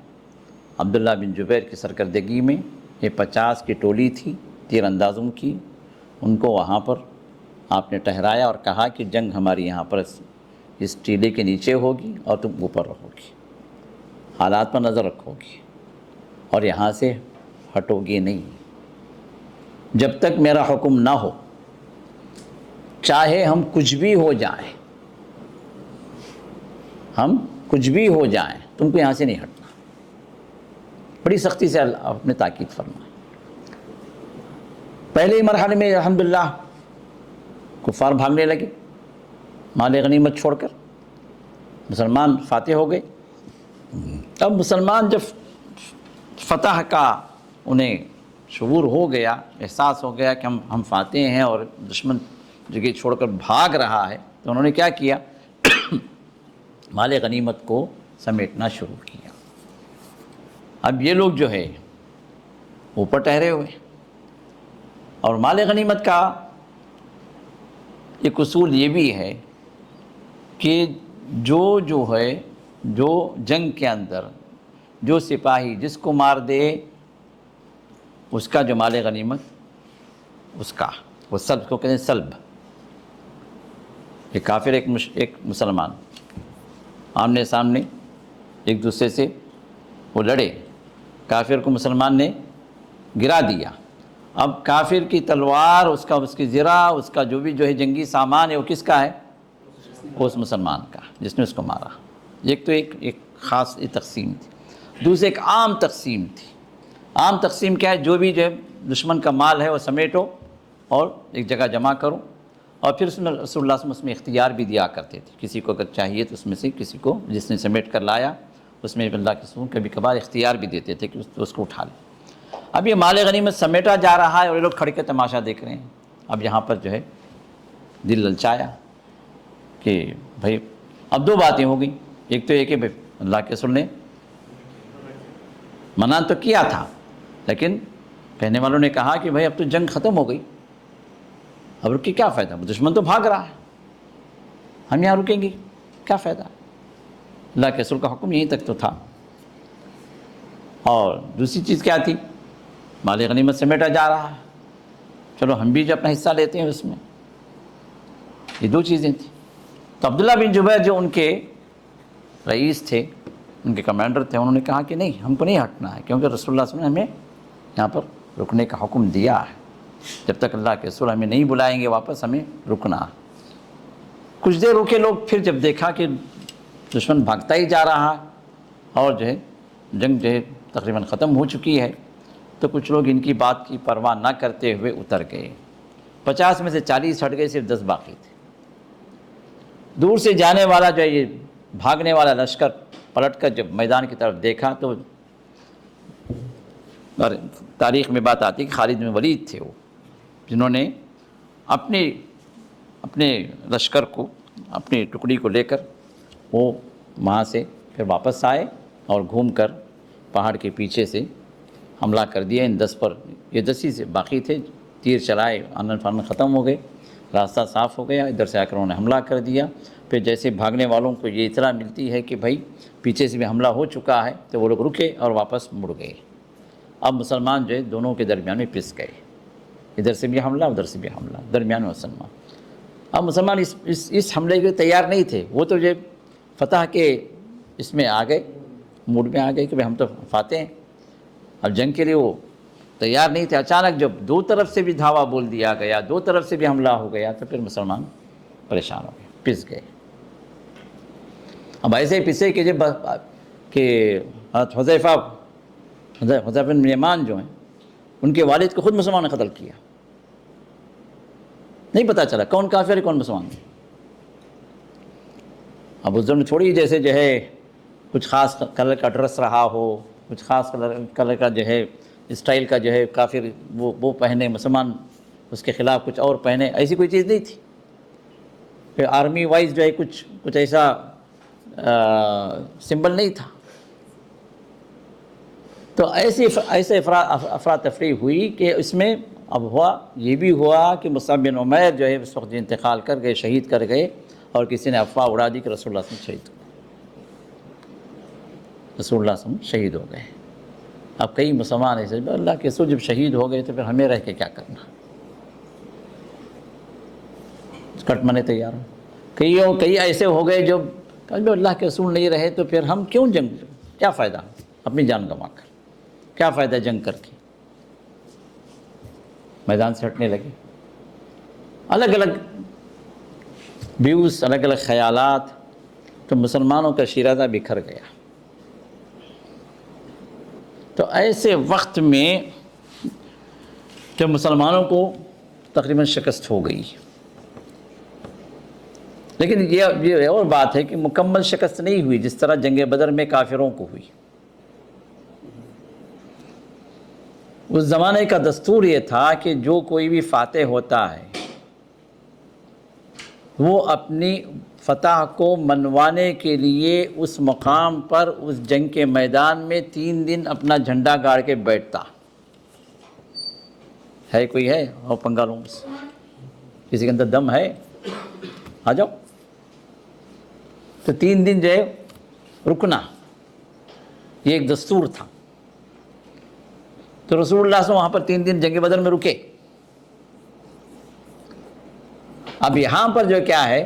عبداللہ بن جبیر کی سرکردگی میں یہ 50 کی ٹولی تھی تیر اندازوں کی، ان کو وہاں پر آپ نے ٹھہرایا اور کہا کہ جنگ ہماری یہاں پر اس ٹیلے کے نیچے ہوگی اور تم اوپر رہو گی، حالات پر نظر رکھو گی اور یہاں سے ہٹو گی نہیں جب تک میرا حکم نہ ہو، چاہے ہم کچھ بھی ہو جائیں، ہم کچھ بھی ہو جائیں، تم کو یہاں سے نہیں ہٹنا۔ بڑی سختی سے آپ نے تاکید فرمائی۔ پہلے ہی مرحلے میں الحمدللہ کفار بھاگنے لگے مال غنیمت چھوڑ کر، مسلمان فاتح ہو گئے۔ اب مسلمان جب فتح کا انہیں شعور ہو گیا، احساس ہو گیا کہ ہم فاتح ہیں اور دشمن جگہ چھوڑ کر بھاگ رہا ہے، تو انہوں نے کیا کیا؟ مال غنیمت کو سمیٹنا شروع کیا۔ اب یہ لوگ جو ہے اوپر ٹھہرے ہوئے، اور مال غنیمت کا ایک اصول یہ بھی ہے کہ جو جنگ کے اندر جو سپاہی جس کو مار دے اس کا جو مال غنیمت اس کا وہ سلب کو کہتے ہیں سلب۔ ایک کافر ایک مسلمان آمنے سامنے ایک دوسرے سے وہ لڑے، کافر کو مسلمان نے گرا دیا، اب کافر کی تلوار اس کی زرہ اس کا جو بھی ہے جنگی سامان ہے وہ کس کا ہے؟ وہ اس مسلمان کا جس نے اس کو مارا۔ ایک تو ایک خاص تقسیم تھی، دوسری ایک عام تقسیم تھی۔ عام تقسیم کیا ہے؟ جو بھی دشمن کا مال ہے وہ سمیٹو اور ایک جگہ جمع کرو، اور پھر اس میں رسول اللہ صلی اللہ علیہ وسلم اس میں اختیار بھی دیا کرتے تھے، کسی کو اگر چاہیے تو اس میں سے کسی کو جس نے سمیٹ کر لایا اس میں اللہ کے رسول کبھی کبھار اختیار بھی دیتے تھے کہ اس کو اٹھا لے۔ اب یہ مال غنیمت سمیٹا جا رہا ہے اور یہ لوگ کھڑے کے تماشا دیکھ رہے ہیں۔ اب یہاں پر دل للچایا کہ بھائی اب دو باتیں ہو گئیں، ایک تو یہ کہ اللہ کے رسول نے منع تو کیا تھا، لیکن کہنے والوں نے کہا کہ بھائی اب تو جنگ ختم ہو گئی، اب رک کے کیا فائدہ، دشمن تو بھاگ رہا ہے، ہم یہاں رکیں گے کیا فائدہ۔ اللہ کے رسول کا حکم یہیں تک تو تھا۔ اور دوسری چیز کیا تھی؟ مال غنیمت سمیٹا جا رہا ہے، چلو ہم بھی جو اپنا حصہ لیتے ہیں اس میں۔ یہ دو چیزیں تھیں۔ تو عبداللہ بن جبیر جو ان کے رئیس تھے، ان کے کمانڈر تھے، انہوں نے کہا کہ نہیں، ہم کو نہیں ہٹنا ہے، کیونکہ رسول اللہ صلی اللہ علیہ وسلم نے ہمیں یہاں پر رکنے کا حکم دیا ہے، جب تک اللہ کے رسول ہمیں نہیں بلائیں گے واپس ہمیں رکنا ہے۔ کچھ دیر رکے لوگ، پھر جب دیکھا کہ دشمن بھاگتا ہی جا رہا اور جنگ تقریباً ختم ہو چکی ہے، تو کچھ لوگ ان کی بات کی پرواہ نہ کرتے ہوئے اتر گئے۔ 50 میں سے 40 ہٹ گئے، صرف 10 باقی تھے۔ دور سے جانے والا یہ بھاگنے والا لشکر پلٹ کر جب میدان کی طرف دیکھا تو تاریخ میں بات آتی ہے کہ خالد بن ولید تھے وہ، جنہوں نے اپنے لشکر کو، اپنی ٹکڑی کو لے کر وہ وہاں سے پھر واپس آئے اور گھوم کر پہاڑ کے پیچھے سے حملہ کر دیا ان 10 پر۔ یہ 10 ہی سے باقی تھے، تیر چلائے، آنن فانن ختم ہو گئے، راستہ صاف ہو گیا، ادھر سے آ کر انہوں نے حملہ کر دیا۔ پھر جیسے بھاگنے والوں کو یہ اطلاع ملتی ہے کہ بھائی پیچھے سے بھی حملہ ہو چکا ہے، تو وہ لوگ رکے اور واپس مڑ گئے۔ اب مسلمان دونوں کے درمیان میں پس گئے، ادھر سے بھی حملہ ادھر سے بھی حملہ، درمیان میں مسلمان۔ اب مسلمان اس حملے کے تیار نہیں تھے، وہ تو فتح کے اس میں آ گئے، موڈ میں آ گئے کہ بھائی ہم تو فاتح ہیں۔ اب جنگ کے لیے وہ تیار نہیں تھے۔ اچانک جب دو طرف سے بھی دھاوا بول دیا گیا، دو طرف سے بھی حملہ ہو گیا، تو پھر مسلمان پریشان ہو گئے، پس گئے۔ اب ایسے پسے کہ حذیفہ بن یمان جو ہیں، ان کے والد کو خود مسلمان نے قتل کیا، نہیں پتہ چلا کون کافر ہے کون مسلمان ہے۔ اب اس دن تھوڑی جیسے جو ہے کچھ خاص کلر کا ڈریس رہا ہو، کچھ خاص کلر کا جو ہے اسٹائل کا جو ہے کافر وہ پہنے، مسلمان اس کے خلاف کچھ اور پہنے، ایسی کوئی چیز نہیں تھی۔ پھر آرمی وائز جو ہے کچھ ایسا سمبل نہیں تھا۔ تو ایسے افراتفری ہوئی کہ اس میں اب یہ بھی ہوا کہ مصعب بن عمیر جو ہے اس وقت انتقال کر گئے، شہید کر گئے، اور کسی نے افواہ اڑا دی کہ رسول اللہ صلی اللہ علیہ وسلم رسول اللہ صلی اللہ علیہ وسلم شہید ہو گئے۔ اب کئی مسلمان ایسے اللہ کے رسول جب شہید ہو گئے تو پھر ہمیں رہ کے کیا کرنا، کٹ منے تیار ہو۔ کئی ایسے ہو گئے جو اللہ کے رسول نہیں رہے تو پھر ہم کیوں جنگ، کیا فائدہ اپنی جان گنوا کر، کیا فائدہ جنگ کر کے، میدان سے ہٹنے لگے۔ الگ الگ ویوز، الگ الگ خیالات، تو مسلمانوں کا شیرازہ بکھر گیا۔ تو ایسے وقت میں جب مسلمانوں کو تقریباً شکست ہو گئی، لیکن یہ اور بات ہے کہ مکمل شکست نہیں ہوئی جس طرح جنگ بدر میں کافروں کو ہوئی۔ اس زمانے کا دستور یہ تھا کہ جو کوئی بھی فاتح ہوتا ہے وہ اپنی فتح کو منوانے کے لیے اس مقام پر، اس جنگ کے میدان میں 3 دن اپنا جھنڈا گاڑ کے بیٹھتا ہے۔ کوئی ہے اور پنگا لوں، کسی کے اندر دم ہے، آ جاؤ۔ تو 3 دن جو ہے رکنا، یہ ایک دستور تھا۔ تو رسول اللہ صلی اللہ علیہ وسلم وہاں پر 3 دن جنگ بدر میں رکے۔ اب یہاں پر جو کیا ہے،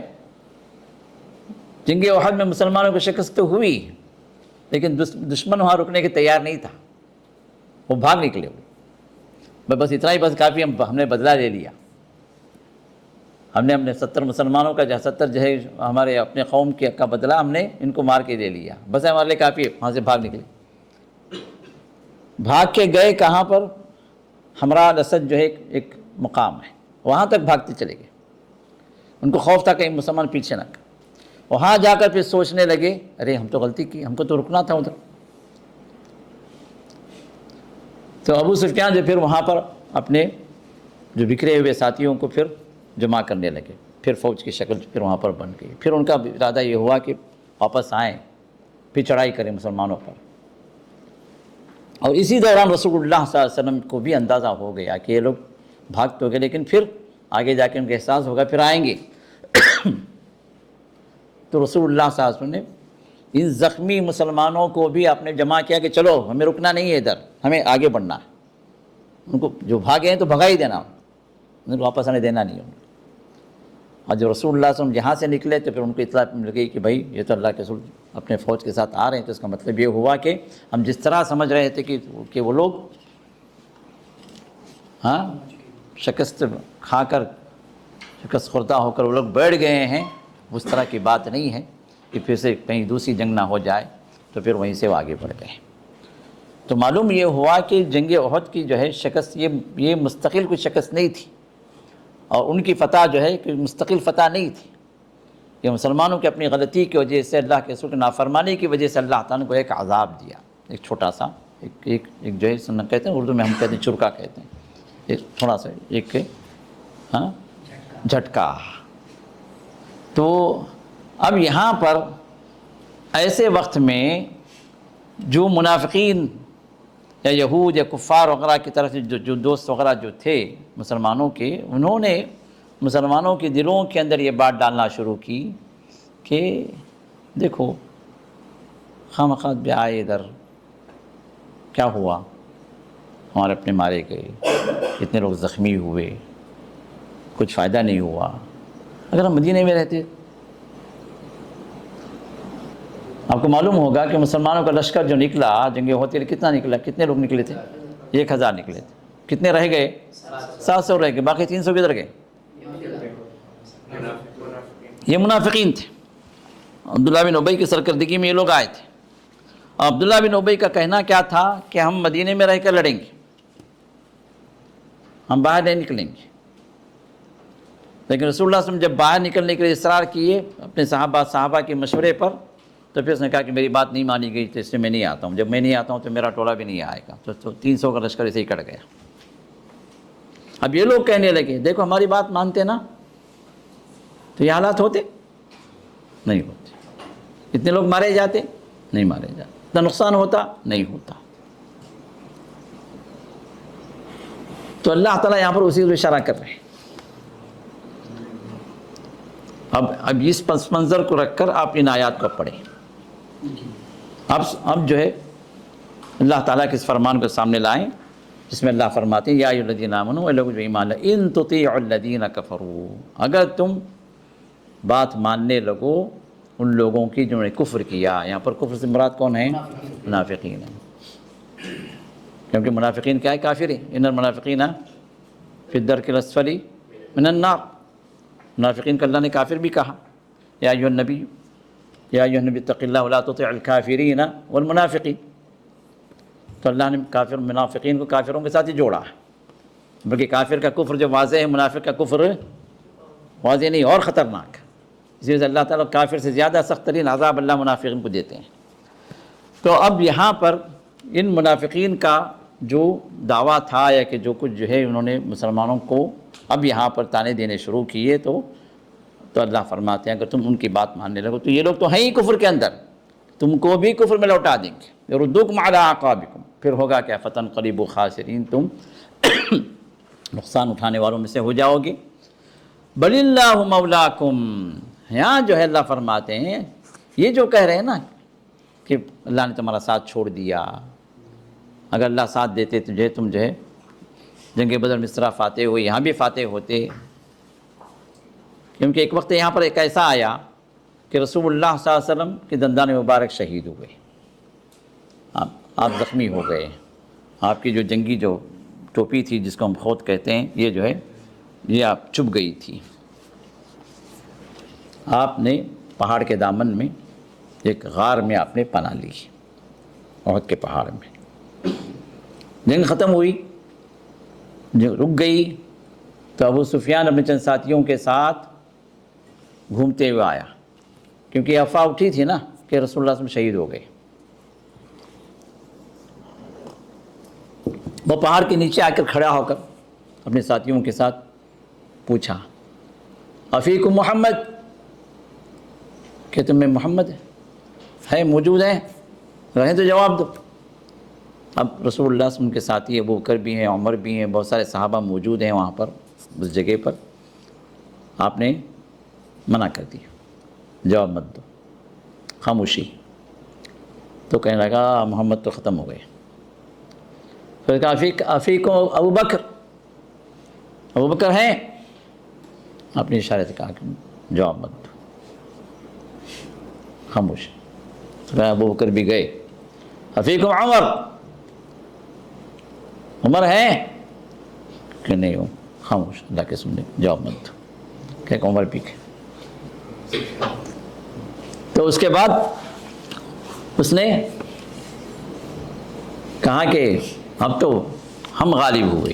جنگ احد میں مسلمانوں کو شکست تو ہوئی، لیکن دشمن وہاں رکنے کے تیار نہیں تھا، وہ بھاگ نکلے ہوئے۔ بس اتنا ہی بس کافی، ہم نے بدلہ لے لیا، ہم نے 70 مسلمانوں کا 70 جو ہے ہمارے اپنے قوم کا بدلہ ہم نے ان کو مار کے لے لیا، بس ہمارے لیے کافی ہے۔ وہاں سے بھاگ نکلے، بھاگ کے گئے کہاں پر، حمراء الاسد جو ہے ایک مقام ہے، وہاں تک بھاگتے چلے گئے۔ ان کو خوف تھا کہیں مسلمان پیچھے نہ کریں۔ وہاں جا کر پھر سوچنے لگے، ارے ہم تو غلطی کی، ہم کو تو رکنا تھا ادھر۔ تو ابو سفیان جو پھر وہاں پر اپنے جو بکھرے ہوئے ساتھیوں کو پھر جمع کرنے لگے، پھر فوج کی شکل پھر وہاں پر بن گئی۔ پھر ان کا ارادہ یہ ہوا کہ واپس آئیں، پھر چڑھائی کریں مسلمانوں پر۔ اور اسی دوران رسول اللہ صلی اللہ علیہ وسلم کو بھی اندازہ ہو گیا کہ یہ لوگ بھاگ تو گئے، لیکن پھر آگے جا کے ان کا احساس ہوگا پھر آئیں گے۔ تو رسول اللہ صلی اللہ علیہ وسلم نے ان زخمی مسلمانوں کو بھی آپ نے جمع کیا کہ چلو ہمیں رکنا نہیں ہے، ادھر ہمیں آگے بڑھنا ہے۔ ان کو جو بھاگے ہیں تو بھگا ہی دینا، ان کو واپس آنے دینا نہیں۔ اور جب رسول اللہ صلی اللہ علیہ وسلم یہاں سے نکلے تو پھر ان کو اطلاع مل گئی کہ بھائی یہ تو اللہ کے رسول اپنے فوج کے ساتھ آ رہے ہیں۔ تو اس کا مطلب یہ ہوا کہ ہم جس طرح سمجھ رہے تھے کہ وہ لوگ شکست کھا کر، شکست خوردہ ہو کر وہ لوگ بیٹھ گئے ہیں، اس طرح کی بات نہیں ہے کہ پھر سے کہیں دوسری جنگ نہ ہو جائے، تو پھر وہیں سے وہ آگے بڑھ گئے۔ تو معلوم یہ ہوا کہ جنگ احد کی جو ہے شکست یہ مستقل کوئی شکست نہیں تھی، اور ان کی فتح جو ہے کہ مستقل فتح نہیں تھی۔ یہ مسلمانوں کی اپنی غلطی کی وجہ سے، اللہ کے رسول کی نافرمانی کی وجہ سے اللہ تعالیٰ نے کو ایک عذاب دیا، ایک چھوٹا سا ایک جو ہے سننا کہتے ہیں، اردو میں ہم کہتے ہیں چرکا کہتے ہیں، ایک تھوڑا سا ایک جھٹکا۔ تو اب یہاں پر ایسے وقت میں جو منافقین یا یہود یا کفار وغیرہ کی طرف سے جو دوست وغیرہ جو تھے مسلمانوں کے، انہوں نے مسلمانوں کے دلوں کے اندر یہ بات ڈالنا شروع کی کہ دیکھو خواہ بھی آئے ادھر، کیا ہوا، ہمارے اپنے مارے گئے، اتنے لوگ زخمی ہوئے، کچھ فائدہ نہیں ہوا۔ اگر ہم مدینے میں رہتے، آپ کو معلوم ہوگا کہ مسلمانوں کا لشکر جو نکلا جنگ ہوتی کتنا نکلا، کتنے لوگ نکلے تھے؟ 1000 نکلے تھے۔ کتنے رہ گئے؟ 700 رہ گئے، باقی 300 کدھر گئے؟ یہ منافقین تھے۔ عبداللہ بن ابی کی سرکردگی میں یہ لوگ آئے تھے، اور عبداللہ بن ابی کا کہنا کیا تھا کہ ہم مدینے میں رہ کر لڑیں گے، ہم باہر نہیں نکلیں گے۔ لیکن رسول اللہ صلی اللہ علیہ وسلم جب باہر نکلنے کے لیے اصرار کیے اپنے صحابہ کے مشورے پر، تو پھر اس نے کہا کہ میری بات نہیں مانی گئی تو اس لیے میں نہیں آتا ہوں، جب میں نہیں آتا ہوں تو میرا ٹولہ بھی نہیں آئے گا، تو 300 کا لشکر اسے ہی کٹ گیا۔ اب یہ لوگ کہنے لگے دیکھو ہماری بات مانتے نا تو یہ حالات ہوتے نہیں ہوتے، اتنے لوگ مارے جاتے نہیں مارے جاتے، اتنا نقصان ہوتا نہیں ہوتا۔ تو اللہ تعالیٰ یہاں پر اسی کو اشارہ کر رہے ہیں۔ اب اس پس منظر کو رکھ کر آپ ان آیات کو پڑھیں۔ اب جو ہے اللہ تعالیٰ کے اس فرمان کو سامنے لائیں جس میں اللہ فرماتے ہیں یا ایھا الذین آمنوا، اے لوگ جو ایمان لائے، ان تطیعوا الذین کفروا، اگر تم بات ماننے لگو ان لوگوں کی جنہوں نے کفر کیا۔ یہاں پر کفر سے مراد کون ہے؟ منافقین ہیں، کیونکہ منافقین کیا ہے؟ کافر ہیں۔ ان المنافقین فی الدرک الاسفل من النار، منافقین کو اللہ نے کافر بھی کہا، یا ایھا النبی اتق اللہ ولا تطع الکافرین والمنافقین۔ تو اللہ نے کافر منافقین کو کافروں کے ساتھ ہی جوڑا ہے، بلکہ کافر کا کفر جو واضح ہے، منافق کا کفر واضح نہیں اور خطرناک۔ اسی وجہ سے اللہ تعالیٰ کافر سے زیادہ سخت ترین عذاب اللہ منافقین کو دیتے ہیں۔ تو اب یہاں پر ان منافقین کا جو دعویٰ تھا یا کہ جو کچھ جو ہے انہوں نے مسلمانوں کو اب یہاں پر تانے دینے شروع کیے، تو اللہ فرماتے ہیں اگر تم ان کی بات ماننے لگو تو یہ لوگ تو ہیں ہی کفر کے اندر، تم کو بھی کفر میں لوٹا دیں گے، یردوکم علی اعقابکم، پھر ہوگا کیا؟ فتنقلبوا خاسرین، تم نقصان اٹھانے والوں میں سے ہو جاؤ گے۔ بل اللہ مولاکم، یہاں جو ہے اللہ فرماتے ہیں یہ جو کہہ رہے ہیں نا کہ اللہ نے تمہارا ساتھ چھوڑ دیا، اگر اللہ ساتھ دیتے تو جو ہے تم جو ہے جنگ بدر میں اس طرح فاتح ہوئے، یہاں بھی فاتح ہوتے، کیونکہ ایک وقت یہاں پر ایک ایسا آیا کہ رسول اللہ صلی اللہ علیہ وسلم کے دندان مبارک شہید ہوئے، آپ زخمی ہو گئے، آپ کی جو جنگی جو ٹوپی تھی جس کو ہم خوت کہتے ہیں، یہ جو ہے یہ آپ چبھ گئی تھی، آپ نے پہاڑ کے دامن میں ایک غار میں آپ نے پناہ لی، احد کے پہاڑ میں۔ جنگ ختم ہوئی، جنگ رک گئی، تو ابو سفیان اپنے چند ساتھیوں کے ساتھ گھومتے ہوئے آیا، کیونکہ یہ افواہ اٹھی تھی نا کہ رسول اللہ صلی اللہ علیہ وسلم شہید ہو گئے۔ وہ پہاڑ کے نیچے آ کر کھڑا ہو کر اپنے ساتھیوں کے ساتھ پوچھا افیکم محمد، کہ تم میں محمد ہے موجود ہیں؟ رہیں تو جواب دو۔ اب رسول اللہ صلی اللہ علیہ وسلم کے ساتھی ابو بکر بھی ہیں، عمر بھی ہیں، بہت سارے صحابہ موجود ہیں وہاں پر اس جگہ پر، آپ نے منع کر دیا، جواب مت دو، خاموشی۔ تو کہنے لگا محمد تو ختم ہو گئے۔ پھر کہا افیکم ابو بکر، ابو بکر ہیں؟ آپ نے اشارے سے کہا کہ جواب مت دو، خاموش۔ تو کہا ابو بکر بھی گئے۔ افیکم عمر، عمر ہیں؟ کہ نہیں ہو، خاموش، اللہ کے سننے، جواب مت دو، کہ عمر بھی گئے۔ تو اس کے بعد اس نے کہا کہ اب تو ہم غالب ہوئے،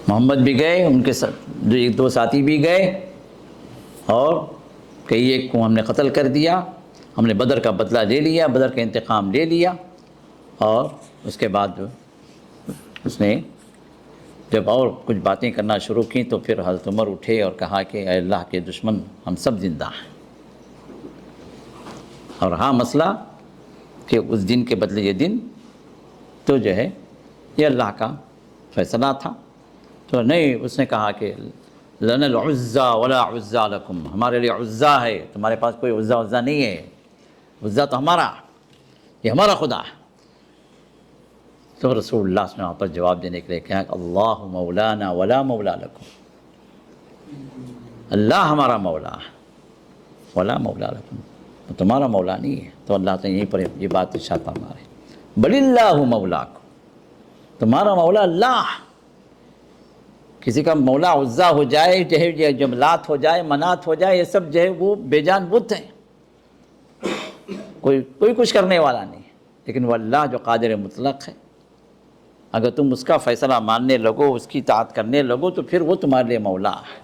محمد بھی گئے، ان کے جو ایک دو ساتھی بھی گئے، اور کئی ایک کو ہم نے قتل کر دیا، ہم نے بدر کا بدلہ لے لیا، بدر کا انتقام لے لیا۔ اور اس کے بعد جو اس نے جب اور کچھ باتیں کرنا شروع کی تو پھر حضرت عمر اٹھے اور کہا کہ اے اللہ کے دشمن، ہم سب زندہ ہیں، اور ہاں مسئلہ کہ اس دن کے بدلے یہ دن تو جو ہے یہ اللہ کا فیصلہ تھا۔ تو نہیں، اس نے کہا کہ لنا العزا ولا عزا لکم، ہمارے لیے عزا ہے، تمہارے پاس کوئی عزا نہیں ہے، عزا تو ہمارا، یہ ہمارا خدا ہے۔ تو رسول اللہ صلی اللہ علیہ وسلم وہاں پر جواب دینے کے لیے کہا کہ اللہ مولانا ولا مولا لکم، اللہ ہمارا مولا ہے، ولا مولا لکم، تمہارا مولا نہیں ہے۔ تو اللہ تعالیٰ یہیں پر یہ بات ارشاد فرما رہے ہیں، بل اللہ مولاکم، تمہارا مولا اللہ۔ کسی کا مولا عزا ہو جائے، چاہے جملات ہو جائے، منات ہو جائے، یہ سب جو ہے وہ بے جان بت ہیں، کوئی کچھ کرنے والا نہیں، لیکن وہ اللہ جو قادر مطلق ہے، اگر تم اس کا فیصلہ ماننے لگو، اس کی اطاعت کرنے لگو، تو پھر وہ تمہارے لیے مولا ہے۔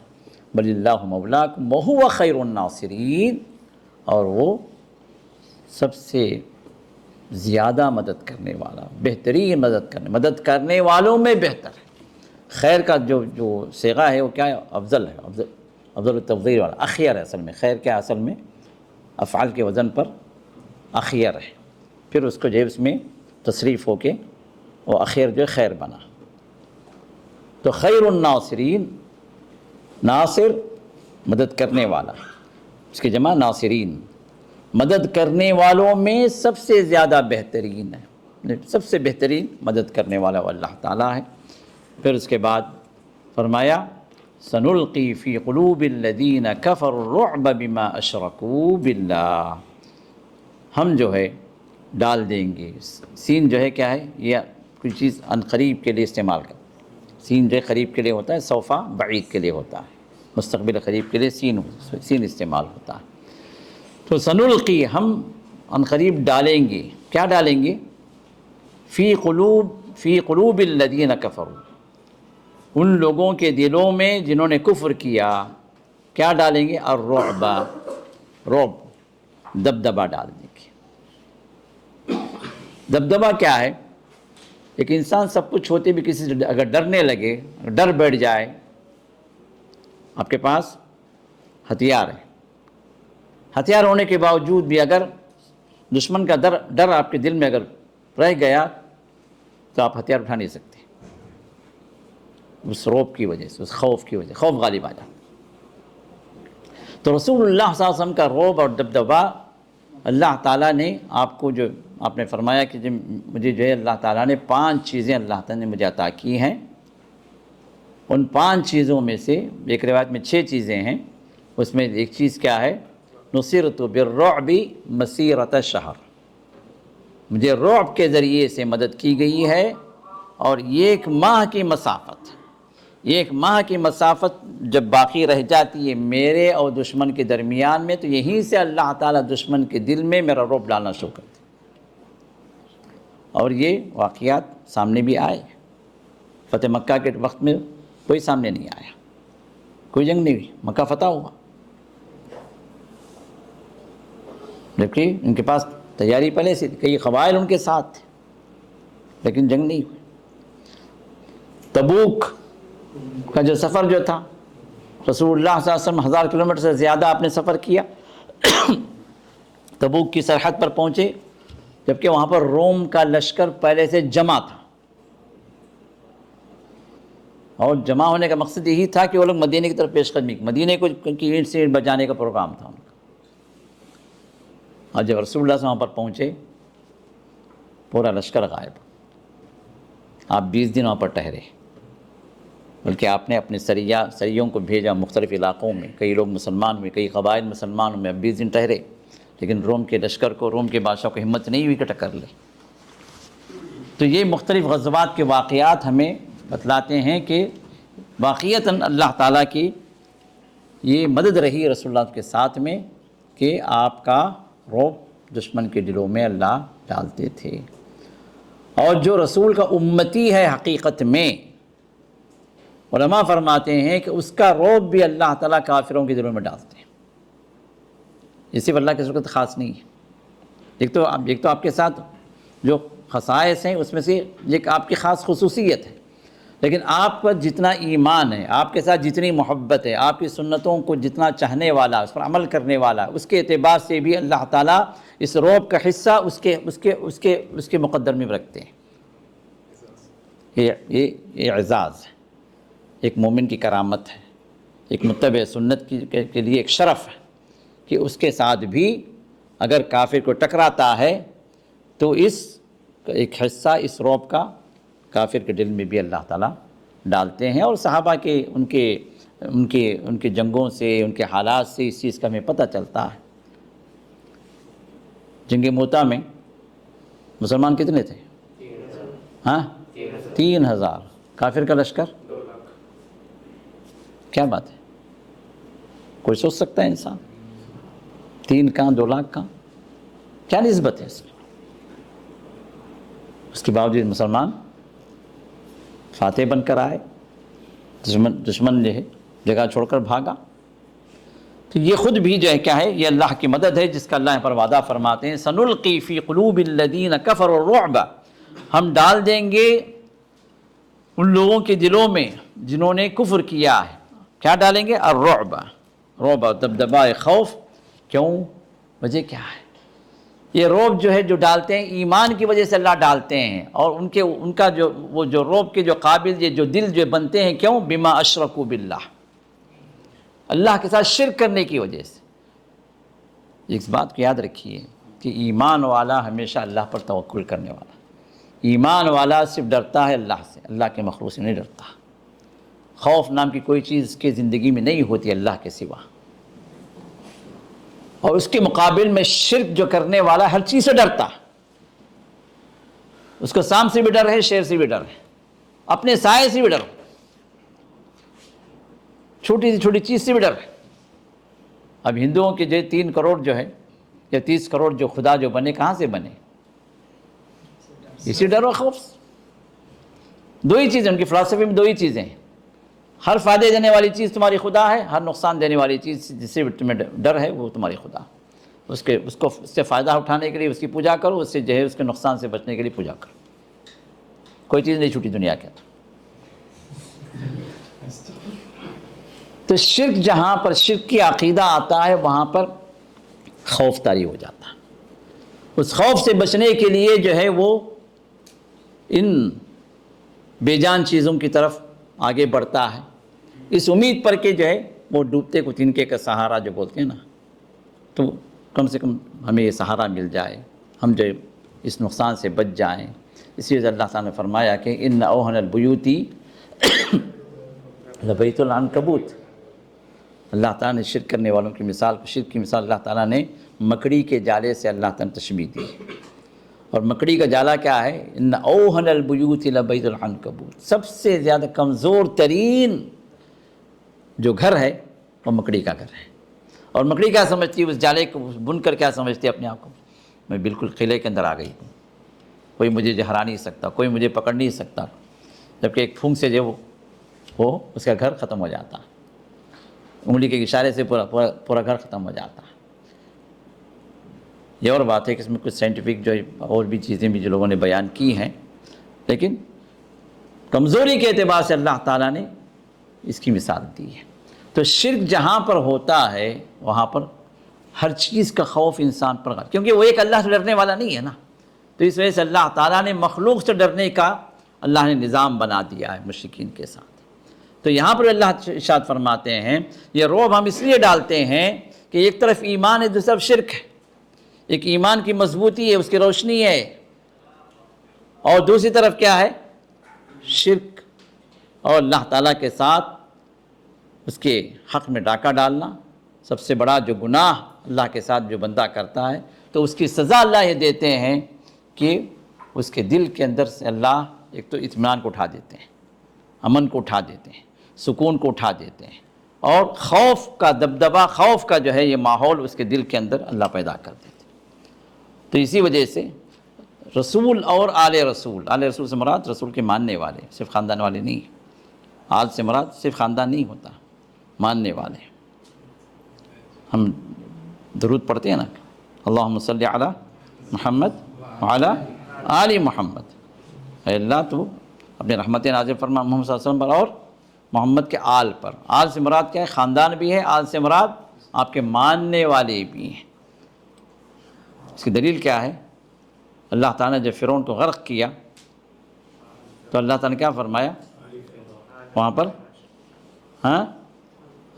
بل اللہ مولاکم وہو خیر الناصرین، اور وہ سب سے زیادہ مدد کرنے والا، بہترین مدد کرنے والوں میں بہتر ہے۔ خیر کا جو صیغہ ہے وہ کیا ہے؟ افضل ہے، افضل التفضیل والا، اخیر ہے اصل میں۔ خیر کیا اصل میں؟ افعال کے وزن پر اخیر ہے، پھر اس کو جو ہے اس میں تصریف ہو کے وہ اخیر جو ہے خیر بنا۔ تو خیر الناصرین، ناصر مدد کرنے والا، اس کی جمع ناصرین، مدد کرنے والوں میں سب سے زیادہ بہترین ہے، سب سے بہترین مدد کرنے والا وہ اللہ تعالیٰ ہے۔ پھر اس کے بعد فرمایا سنلقی فی قلوب الذین کفروا الرعب بما اشرکوا باللہ، ہم جو ہے ڈال دیں گے، سین جو ہے کیا ہے؟ یہ کوئی چیز ان قریب کے لیے استعمال کر، سین جو ہے قریب کے لیے ہوتا ہے، سوفا بعید کے لیے ہوتا ہے، مستقبل قریب کے لیے سین استعمال ہوتا ہے۔ تو سنلقی، ہم ان قریب ڈالیں گے، کیا ڈالیں گے؟ فی قلوب الذین کفروا، ان لوگوں کے دلوں میں جنہوں نے کفر کیا، کیا ڈالیں گے؟ الرعب، رعب، دبدبا ڈال دیں گے۔ دبدبا کیا ہے؟ ایک انسان سب کچھ ہوتے بھی کسی سے اگر ڈرنے لگے، ڈر بیٹھ جائے، آپ کے پاس ہتھیار ہے، ہتھیار ہونے کے باوجود بھی اگر دشمن کا ڈر آپ کے دل میں اگر رہ گیا تو آپ ہتھیار اٹھا نہیں سکتے، اس رعب کی وجہ سے، اس خوف کی وجہ سے، خوف غالب آ جاتا۔ تو رسول اللہ صلی اللہ علیہ وسلم کا رعب اور دبدبا اللہ تعالیٰ نے آپ کو، جو آپ نے فرمایا کہ مجھے جو ہے اللہ تعالیٰ نے 5 چیزیں اللہ تعالیٰ نے مجھے عطا کی ہیں، ان 5 چیزوں میں سے ایک روایت میں 6 چیزیں ہیں، اس میں ایک چیز کیا ہے؟ نصرت بالرعب مسیرۃ شہر، مجھے رعب کے ذریعے سے مدد کی گئی ہے، اور یہ 1 ماہ کی مسافت، یہ 1 ماہ کی مسافت جب باقی رہ جاتی ہے میرے اور دشمن کے درمیان میں، تو یہیں سے اللہ تعالیٰ دشمن کے دل میں میرا رعب ڈالنا شروع کرتا۔ اور یہ واقعات سامنے بھی آئے، فتح مکہ کے وقت میں کوئی سامنے نہیں آیا، کوئی جنگ نہیں ہوئی، مکہ فتح ہوا، جبکہ ان کے پاس تیاری پہلے سے تھی، کئی قبائل ان کے ساتھ تھے، لیکن جنگ نہیں ہوئی۔ تبوک کا جو سفر جو تھا، رسول اللہ صلی اللہ علیہ وسلم 1000 کلومیٹر سے زیادہ آپ نے سفر کیا، تبوک کی سرحد پر پہنچے، جبکہ وہاں پر روم کا لشکر پہلے سے جمع تھا، اور جمع ہونے کا مقصد یہی تھا کہ وہ لوگ مدینے کی طرف پیش قدمی، مدینے کو کی اینٹ سے اینٹ بجانے کا پروگرام تھا ان کا۔ اور جب رسول اللہ صلی اللہ علیہ وسلم وہاں پر پہنچے، پورا لشکر غائب، آپ 20 دن وہاں پر ٹھہرے، بلکہ آپ نے اپنے سریوں کو بھیجا مختلف علاقوں میں، کئی لوگ مسلمان ہوئے، کئی قبائل مسلمان ہوئے، 20 دن ٹھہرے، لیکن روم کے لشکر کو، روم کے بادشاہ کو ہمت نہیں ہوئی کہ ٹکر لے۔ تو یہ مختلف غزوات کے واقعات ہمیں بتلاتے ہیں کہ واقعتاً اللہ تعالیٰ کی یہ مدد رہی رسول اللہ کے ساتھ میں، کہ آپ کا رعب دشمن کے دلوں میں اللہ ڈالتے تھے۔ اور جو رسول کا امتی ہے حقیقت میں، علماء فرماتے ہیں کہ اس کا رعب بھی اللہ تعالیٰ کافروں کے دلوں میں ڈالتے ہیں، یہ صرف اللہ کے ذکر خاص نہیں ہے۔ ایک تو آپ کے ساتھ جو خصائص ہیں اس میں سے ایک آپ کی خاص خصوصیت ہے، لیکن آپ کا جتنا ایمان ہے، آپ کے ساتھ جتنی محبت ہے، آپ کی سنتوں کو جتنا چاہنے والا، اس پر عمل کرنے والا، اس کے اعتبار سے بھی اللہ تعالیٰ اس رعب کا حصہ اس کے مقدر میں رکھتے ہیں۔ یہ اعزاز ہے، ایک مومن کی کرامت ہے، ایک متبع سنت کے لیے ایک شرف ہے کہ اس کے ساتھ بھی اگر کافر کو ٹکراتا ہے تو ایک حصہ اس رعب کا کافر کے دل میں بھی اللہ تعالیٰ ڈالتے ہیں۔ اور صحابہ کے ان کے جنگوں سے، ان کے حالات سے اس چیز کا ہمیں پتہ چلتا ہے۔ جنگ موتا میں مسلمان کتنے تھے؟ 3000، کافر کا لشکر 2 لاکھ۔ کیا بات ہے؟ کوئی سوچ سکتا ہے انسان؟ 3 کہاں 2 لاکھ کہاں؟ کیا نسبت ہے اس میں؟ اس کے باوجود مسلمان فاتح بن کر آئے، دشمن جو ہے جگہ چھوڑ کر بھاگا۔ تو یہ خود بھی جو ہے کیا ہے، یہ اللہ کی مدد ہے جس کا اللہ پر وعدہ فرماتے ہیں سنلقی فی قلوب الذین کفروا الرعب، ہم ڈال دیں گے ان لوگوں کے دلوں میں جنہوں نے کفر کیا ہے، کیا ڈالیں گے؟ الرعب، رعب، دبدبہ، خوف۔ کیوں؟ وجہ کیا ہے؟ یہ رعب جو ہے جو ڈالتے ہیں ایمان کی وجہ سے اللہ ڈالتے ہیں، اور ان کا جو وہ جو رعب کے جو قابل یہ جو دل جو بنتے ہیں، کیوں؟ بما اشرکوا باللہ، اللہ کے ساتھ شرک کرنے کی وجہ سے۔ اس بات کو یاد رکھیے کہ ایمان والا ہمیشہ اللہ پر توکل کرنے والا، ایمان والا صرف ڈرتا ہے اللہ سے، اللہ کے مخلوق سے نہیں ڈرتا۔ خوف نام کی کوئی چیز اس کی زندگی میں نہیں ہوتی اللہ کے سوا، اور اس کے مقابل میں شرک جو کرنے والا ہر چیز سے ڈرتا ہے۔ اس کو سانپ سے بھی ڈر ہے، شیر سے بھی ڈر ہے، اپنے سائے سے بھی ڈر ہے، چھوٹی سی چھوٹی چیز سے بھی ڈر ہے۔ اب ہندوؤں کے جو 3 کروڑ جو ہے یا 30 کروڑ جو خدا جو بنے، کہاں سے بنے؟ اسی ڈر و خوف۔ دو ہی چیزیں ان کی فلسفی میں، دو ہی چیزیں ہیں، ہر فائدے دینے والی چیز تمہاری خدا ہے، ہر نقصان دینے والی چیز جس سے تمہیں ڈر ہے وہ تمہاری خدا۔ اس سے فائدہ اٹھانے کے لیے اس کی پوجا کرو، اس سے جو ہے اس کے نقصان سے بچنے کے لیے پوجا کرو۔ کوئی چیز نہیں چھوٹی دنیا کے اندر۔ تو شرک جہاں پر شرک کی عقیدہ آتا ہے وہاں پر خوف طاری ہو جاتا ہے۔ اس خوف سے بچنے کے لیے جو ہے وہ ان بے جان چیزوں کی طرف آگے بڑھتا ہے، اس امید پر کہ جو ہے وہ ڈوبتے کو تنکے کا سہارا جو بولتے ہیں نا، تو کم سے کم ہمیں یہ سہارا مل جائے، ہم جو اس نقصان سے بچ جائیں۔ اسی وجہ اللہ تعالیٰ نے فرمایا کہ ان اوہن البیوتی لبیت العنکبوت، اللہ تعالیٰ نے شرک کرنے والوں کی مثال، شرک کی مثال اللہ تعالیٰ نے مکڑی کے جالے سے اللہ تعالیٰ نے تشبیہ دی۔ اور مکڑی کا جالا کیا ہے؟ ان اوہن البیوت لبیت العنکبوت، سب سے زیادہ کمزور ترین جو گھر ہے وہ مکڑی کا گھر ہے۔ اور مکڑی کیا سمجھتی ہے؟ اس جالے کو بن کر کیا سمجھتی ہے اپنے آپ کو؟ میں بالکل قلعے کے اندر آ گئی ہوں، کوئی مجھے ہرا نہیں سکتا، کوئی مجھے پکڑ نہیں سکتا، جبکہ ایک پھونک سے جو وہ اس کا گھر ختم ہو جاتا، انگلی کے اشارے سے پورا گھر ختم ہو جاتا۔ یہ اور بات ہے کہ اس میں کچھ سائنٹیفک جو اور بھی چیزیں بھی جو لوگوں نے بیان کی ہیں، لیکن کمزوری کے اعتبار سے اللہ تعالیٰ نے اس کی مثال دی ہے۔ تو شرک جہاں پر ہوتا ہے وہاں پر ہر چیز کا خوف انسان پر، کیونکہ وہ ایک اللہ سے ڈرنے والا نہیں ہے نا، تو اس وجہ سے اللہ تعالیٰ نے مخلوق سے ڈرنے کا اللہ نے نظام بنا دیا ہے مشرکین کے ساتھ۔ تو یہاں پر اللہ ارشاد فرماتے ہیں یہ رعب ہم اس لیے ڈالتے ہیں کہ ایک طرف ایمان ہے، دوسری طرف شرک ہے، ایک ایمان کی مضبوطی ہے، اس کی روشنی ہے، اور دوسری طرف کیا ہے؟ شرک، اور اللہ تعالیٰ کے ساتھ اس کے حق میں ڈاکہ ڈالنا، سب سے بڑا جو گناہ اللہ کے ساتھ جو بندہ کرتا ہے، تو اس کی سزا اللہ یہ دیتے ہیں کہ اس کے دل کے اندر سے اللہ ایک تو اطمینان کو اٹھا دیتے ہیں، امن کو اٹھا دیتے ہیں، سکون کو اٹھا دیتے ہیں، اور خوف کا دبدبہ، خوف کا جو ہے یہ ماحول اس کے دل کے اندر اللہ پیدا کر دیتے ہیں۔ تو اسی وجہ سے رسول اور آل رسول سے مراد رسول کے ماننے والے، صرف خاندان والے نہیں، آل سے مراد صرف خاندان نہیں ہوتا، ماننے والے۔ ہم درود پڑھتے ہیں نا، اللہم صلی علی محمد وعلی آل محمد، اے اللہ تو اپنے رحمت نازل فرما محمد صلی اللہ علیہ وسلم پر اور محمد کے آل پر۔ آل سے مراد کیا ہے؟ خاندان بھی ہے، آل سے مراد آپ کے ماننے والے بھی ہیں۔ اس کی دلیل کیا ہے؟ اللہ تعالیٰ نے جب فرعون کو غرق کیا تو اللہ تعالیٰ نے کیا فرمایا وہاں پر؟ ہاں،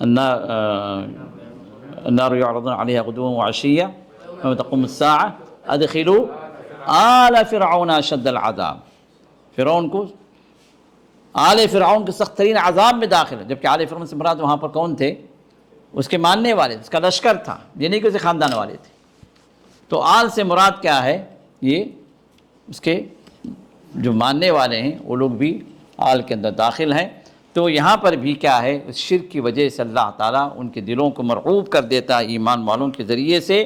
النار یعرضون علیہا غدوا وعشیا یوم تقوم الساعہ ادخلوا آل فرعون اشد العذاب، فرعون کو آل فرعون کے سخت ترین عذاب میں داخل ہے، جبکہ آل فرعون سے مراد وہاں پر کون تھے؟ اس کے ماننے والے، اس کا لشکر تھا، یہ نہیں کہ اسے خاندان والے تھے۔ تو آل سے مراد کیا ہے؟ یہ اس کے جو ماننے والے ہیں وہ لوگ بھی آل کے اندر داخل ہیں۔ تو یہاں پر بھی کیا ہے؟ اس شرک کی وجہ سے اللہ تعالیٰ ان کے دلوں کو مرعوب کر دیتا ہے ایمان والوں کے ذریعے سے،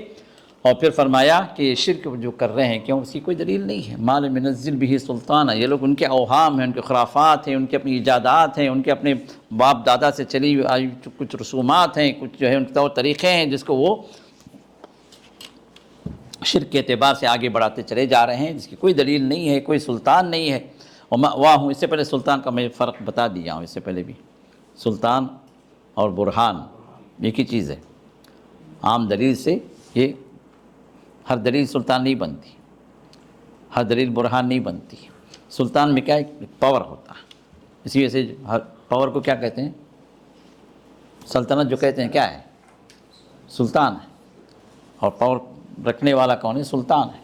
اور پھر فرمایا کہ یہ شرک جو کر رہے ہیں کیوں، اس کی کوئی دلیل نہیں ہے. ما لم ينزل به سلطان، یہ لوگ ان کے اوہام ہیں، ان کے خرافات ہیں، ان کے اپنی ایجادات ہیں، ان کے اپنے باپ دادا سے چلی آئی کچھ رسومات ہیں، کچھ جو ہے ان کے طور طریقے ہیں جس کو وہ شرک کے اعتبار سے آگے بڑھاتے چلے جا رہے ہیں، جس کی کوئی دلیل نہیں ہے، کوئی سلطان نہیں ہے. ومأواہم، اس سے پہلے سلطان کا میں فرق بتا دیا ہوں، اس سے پہلے بھی سلطان اور برہان ایک ہی چیز ہے. عام دلیل سے یہ ہر دلیل سلطان نہیں بنتی، ہر دلیل برہان نہیں بنتی. سلطان میں کیا ایک پاور ہوتا ہے، اسی وجہ سے ہر پاور کو کیا کہتے ہیں، سلطنت جو کہتے ہیں کیا ہے، سلطان ہے. اور پاور رکھنے والا کون ہے، سلطان ہے.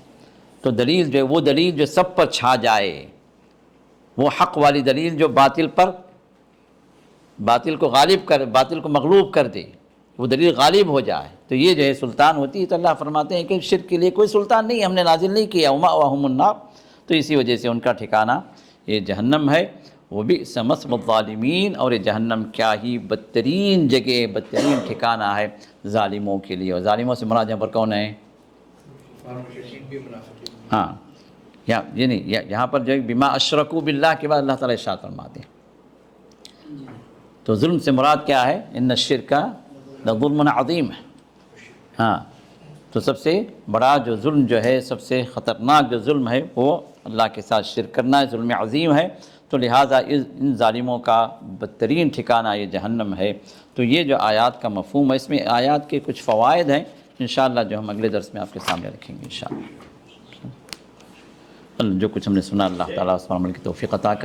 تو دلیل جو ہے وہ دلیل جو سب پر چھا جائے، وہ حق والی دلیل جو باطل پر، باطل کو غالب کر، باطل کو مغلوب کر دے، وہ دلیل غالب ہو جائے، تو یہ جو ہے سلطان ہوتی ہے. تو اللہ فرماتے ہیں کہ شرک کے لیے کوئی سلطان نہیں، ہم نے نازل نہیں کیا. ومأواہم النار، تو اسی وجہ سے ان کا ٹھکانہ یہ جہنم ہے. وبئس مثوى الظالمین، اور یہ جہنم کیا ہی بدترین جگہ، بدترین ٹھکانہ ہے ظالموں کے لیے. اور ظالموں سے مراد یہاں پر کون ہے، ہاں یہ نہیں، یہاں پر جو ہے بما اشرکوا باللہ کے بعد اللہ تعالیٰ ارشاد فرماتے ہیں. تو ظلم سے مراد کیا ہے، ان الشرک لظلم عظیم ہے. ہاں، تو سب سے بڑا جو ظلم جو ہے، سب سے خطرناک جو ظلم ہے وہ اللہ کے ساتھ شرک کرنا ہے، ظلم عظیم ہے. تو لہٰذا ان ظالموں کا بدترین ٹھکانہ یہ جہنم ہے. تو یہ جو آیات کا مفہوم ہے، اس میں آیات کے کچھ فوائد ہیں انشاءاللہ جو ہم اگلے درس میں آپ کے سامنے رکھیں گے انشاءاللہ. جو کچھ ہم نے سنا اللہ تعالیٰ اس پر عمل کی توفیق عطا کرے.